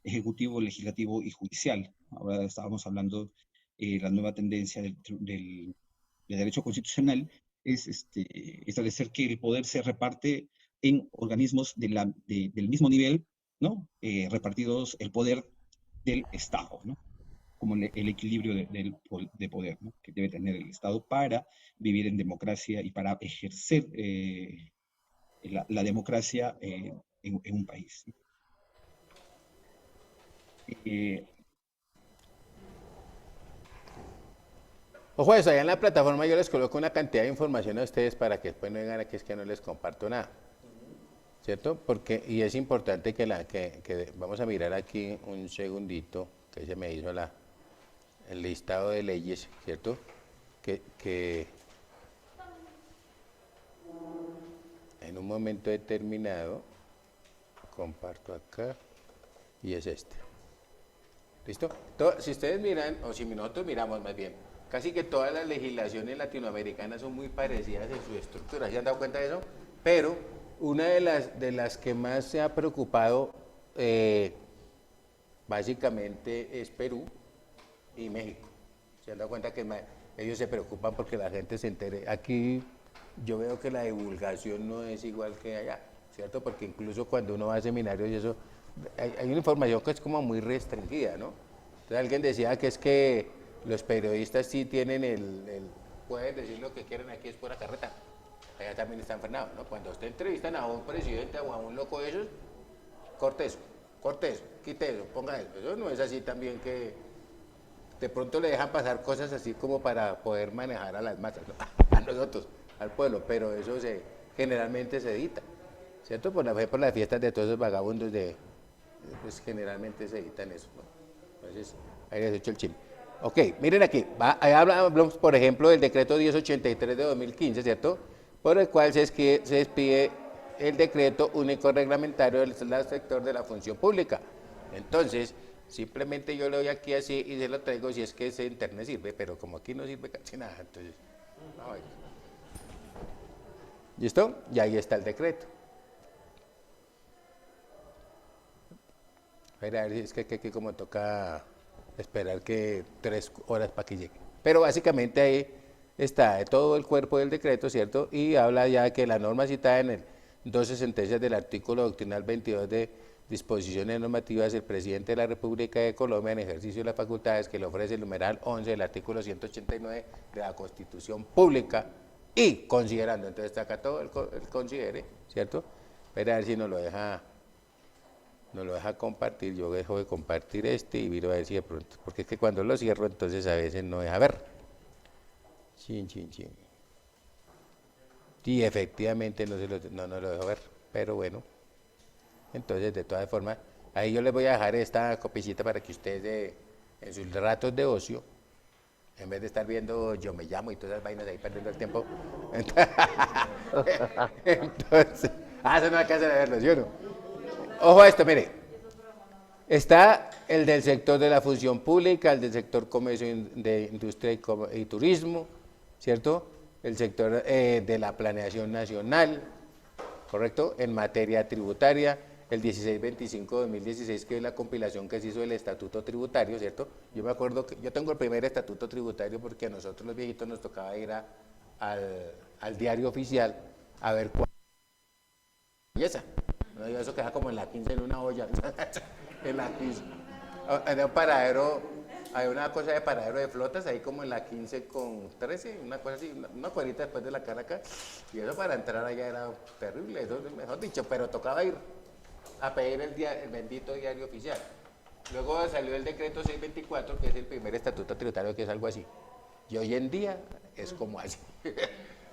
ejecutivo, legislativo y judicial. Ahora estábamos hablando, la nueva tendencia del derecho constitucional es establecer que el poder se reparte en organismos del mismo nivel, ¿no? Repartidos el poder del Estado, ¿no? Como el equilibrio de poder, ¿no? Que debe tener el Estado para vivir en democracia y para ejercer la democracia en un país. Ojo a eso, allá en la plataforma yo les coloco una cantidad de información a ustedes para que después no digan aquí es que no les comparto nada. ¿Cierto? Porque, y es importante que vamos a mirar aquí un segundito, que se me hizo el listado de leyes, ¿cierto? Que en un momento determinado, comparto acá, y es este. ¿Listo? Si ustedes miran, o si nosotros miramos más bien, casi que todas las legislaciones latinoamericanas son muy parecidas en su estructura, ¿se han dado cuenta de eso? Pero una de las que más se ha preocupado básicamente es Perú y México. ¿Se han dado cuenta que ellos se preocupan porque la gente se entere? Aquí yo veo que la divulgación no es igual que allá, ¿cierto? Porque incluso cuando uno va a seminarios y eso, hay una información que es como muy restringida, ¿no? Entonces alguien decía que es que los periodistas sí tienen pueden decir lo que quieren, aquí es pura carreta. Allá también están frenados, ¿no? Cuando usted entrevistan a un presidente o a un loco de esos, corte eso, quite eso, ponga eso. Eso no es así también que de pronto le dejan pasar cosas así como para poder manejar a las masas, ¿no? A nosotros, al pueblo, pero eso generalmente se edita, ¿cierto? Por las fiestas de todos esos vagabundos pues generalmente se editan eso, ¿no? Entonces, ahí les he hecho el chisme. Ok, miren aquí, ahí hablamos por ejemplo del decreto 1083 de 2015, ¿cierto? Por el cual se expide el decreto único reglamentario del sector de la función pública. Entonces, simplemente yo le doy aquí así y se lo traigo si es que ese internet sirve, pero como aquí no sirve casi nada, entonces, vamos a ver. ¿Listo? Y ahí está el decreto. A ver si es que aquí como toca esperar que 3 horas para que llegue. Pero básicamente ahí está todo el cuerpo del decreto, ¿cierto? Y habla ya que la norma citada en el 12 sentencias del artículo doctrinal 22 de disposiciones normativas del presidente de la República de Colombia en ejercicio de las facultades que le ofrece el numeral 11 del artículo 189 de la Constitución Pública y considerando, entonces está acá todo el considere, ¿cierto? Pero a ver si nos lo deja compartir. Yo dejo de compartir y miro a ver si de pronto, porque es que cuando lo cierro entonces a veces no deja ver. Chin. Y efectivamente no lo dejo ver, pero bueno. Entonces, de todas formas, ahí yo les voy a dejar esta copicita para que ustedes en sus ratos de ocio, en vez de estar viendo Yo Me Llamo y todas esas vainas ahí perdiendo el tiempo, entonces, eso no alcanzan a verlo, ¿sí o no? Ojo a esto, mire. Está el del sector de la función pública, el del sector comercio, de industria y turismo, ¿cierto? El sector de la planeación nacional, ¿correcto? En materia tributaria, el 1625-2016, que es la compilación que se hizo del estatuto tributario, ¿cierto? Yo me acuerdo que yo tengo el primer estatuto tributario porque a nosotros los viejitos nos tocaba ir al diario oficial a ver cuál es esa. No digo, eso queda como en la 15 en una olla. En la 15. En un paradero, hay una cosa de paradero de flotas, ahí como en la 15 con 13, una cosa así, una cuadrita después de la Caracas. Y eso para entrar allá era terrible, eso mejor dicho, pero tocaba ir a pedir el bendito diario oficial. Luego salió el decreto 624, que es el primer estatuto tributario, que es algo así. Y hoy en día es como así.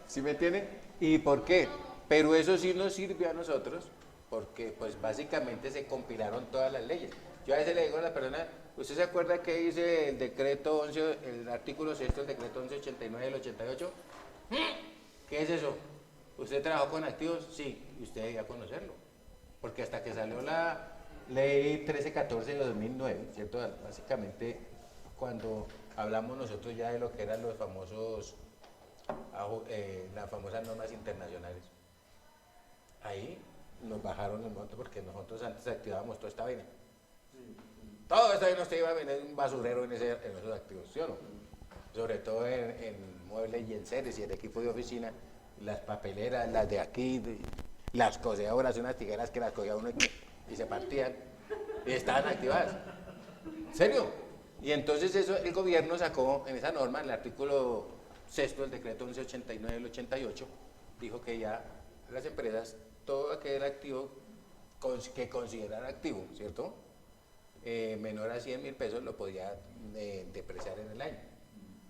¿Sí me entienden? ¿Y por qué? Pero eso sí nos sirvió a nosotros, porque pues básicamente se compilaron todas las leyes. Yo a veces le digo a la persona, ¿usted se acuerda que dice el decreto 11, el artículo 6 del decreto 1189 del 88? ¿Qué es eso? ¿Usted trabajó con activos? Sí, y usted debía conocerlo. Porque hasta que salió la ley 1314 de 2009, ¿cierto? Básicamente, cuando hablamos nosotros ya de lo que eran los famosos, las famosas normas internacionales, ahí nos bajaron el monto porque nosotros antes activábamos toda esta vaina. Todo esto ahí no se iba a venir un basurero en esos activos, ¿sí o no? Sobre todo en muebles y en seres y en equipo de oficina, las papeleras, las de aquí, las coseadoras, unas tijeras que las cogía uno y se partían y estaban activadas. ¿En serio? Y entonces eso el gobierno sacó en esa norma, en el artículo 6 del decreto 1189 del 88, dijo que ya las empresas, todo aquel activo que consideran activo, ¿cierto? Menor a 100.000 pesos lo podía depreciar en el año.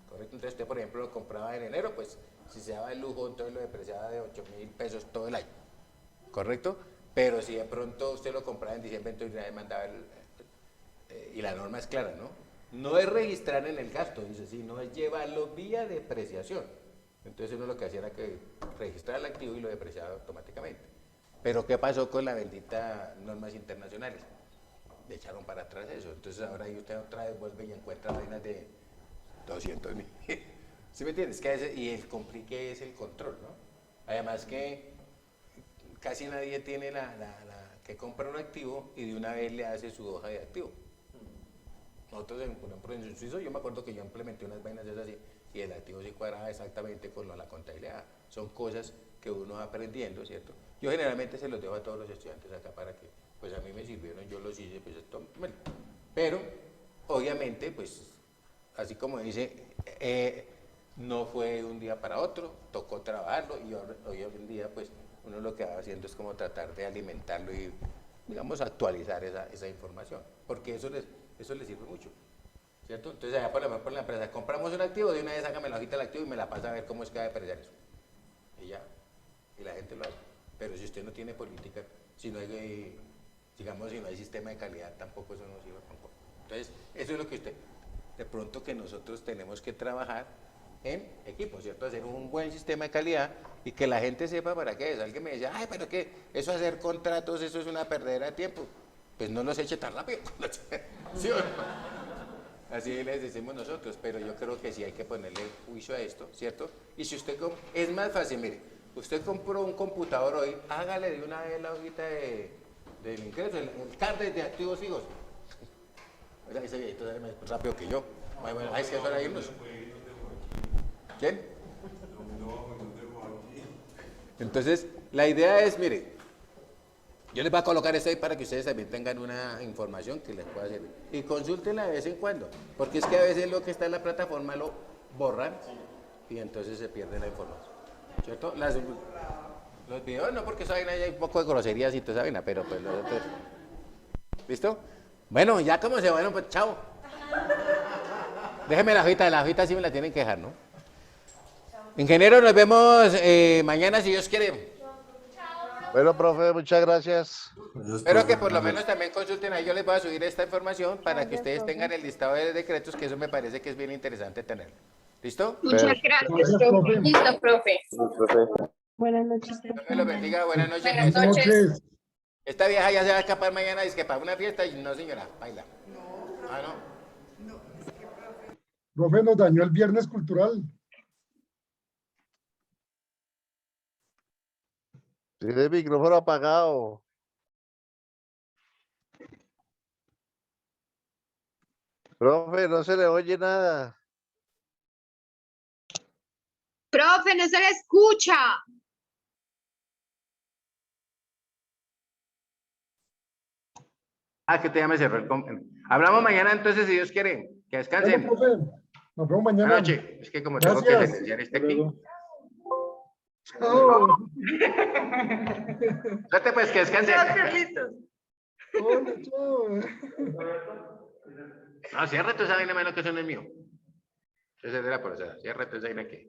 ¿Correcto? Entonces usted, por ejemplo, lo compraba en enero, pues si se daba el lujo, entonces lo depreciaba de 8.000 pesos todo el año. ¿Correcto? Pero si de pronto usted lo compraba en diciembre, entonces nadie mandaba y la norma es clara, ¿no? No es registrar en el gasto, dice, sino es llevarlo vía depreciación. Entonces uno lo que hacía era que registraba el activo y lo depreciaba automáticamente. Pero ¿qué pasó con la bendita normas internacionales? Le echaron para atrás eso. Entonces ahora ahí usted otra vez vuelve y encuentra vainas de 200.000. ¿Sí me entiendes? Y el complique es el control, ¿no? Además que casi nadie tiene que compra un activo y de una vez le hace su hoja de activo. Nosotros, por ejemplo, en Suizo, yo me acuerdo que yo implementé unas vainas de esas y el activo sí cuadraba exactamente con la contabilidad. Son cosas que uno va aprendiendo, ¿cierto? Yo generalmente se los dejo a todos los estudiantes acá para que, pues a mí me sirvieron, yo los hice, pues esto, bueno. Pero, obviamente, pues, así como dice, no fue de un día para otro, tocó trabajarlo y hoy en día, pues, uno lo que va haciendo es como tratar de alimentarlo y, digamos, actualizar esa información, porque eso les sirve mucho, ¿cierto? Entonces, allá por la empresa, compramos un activo, de una vez sácame la hojita del activo y me la pasa a ver cómo es que va a depreciar eso. Y ya, y la gente lo hace. Pero si usted no tiene política, si no hay, digamos, si no hay sistema de calidad, tampoco eso no sirve tampoco. Entonces, eso es lo que usted, de pronto que nosotros tenemos que trabajar en equipo, ¿cierto? Hacer un buen sistema de calidad y que la gente sepa para qué es. Alguien me decía, ay, pero que eso hacer contratos, eso es una perdera de tiempo. Pues no los eche tan rápido. ¿Sí o no? Así les decimos nosotros, pero yo creo que sí hay que ponerle juicio a esto, ¿cierto? Y si usted, es más fácil, mire, usted compró un computador hoy, hágale de una vez la hojita del ingreso, el carnet de activos fijos. Ese viejito sale más rápido que yo. Bueno, es que es para irnos. ¿Quién? Entonces, la idea es, mire, yo les voy a colocar esto ahí para que ustedes también tengan una información que les pueda servir. Y consúltenla de vez en cuando, porque es que a veces lo que está en la plataforma lo borran y entonces se pierde la información. ¿Cierto? Los videos no, porque esa vaina hay un poco de groserías y toda esa vaina, pero pues los otros. ¿Listo? Bueno, ya como se van, pues chao. Déjeme la hojita sí me la tienen que dejar, ¿no? Ingeniero, nos vemos mañana si Dios quiere. Bueno, profe, muchas gracias. Espero que por lo menos también consulten ahí, yo les voy a subir esta información para que ustedes tengan el listado de decretos, que eso me parece que es bien interesante tenerlo. ¿Listo? Muchas gracias, profe. Listo, profe. Buenas noches. Dios me lo bendiga, buenas noches. Buenas noches. Esta vieja ya se va a escapar mañana, dice que para una fiesta y no, señora, baila. Ah, no. Profe, nos dañó el viernes cultural. Tiene el micrófono apagado. Profe, no se le oye nada. Profe, no se le escucha. Ah, que te llame cerró el Hablamos mañana entonces, si Dios quiere. Que descansen. Bueno, profe, nos vemos Buenas mañana. noches. Es que como tengo que Gracias. sentenciar este aquí. Chao. Suerte pues, que descansen. Hola, chao. No, cierra tu esa vaina menos que eso no es mío. Ese es de la persona. Cierra tu esa vaina aquí.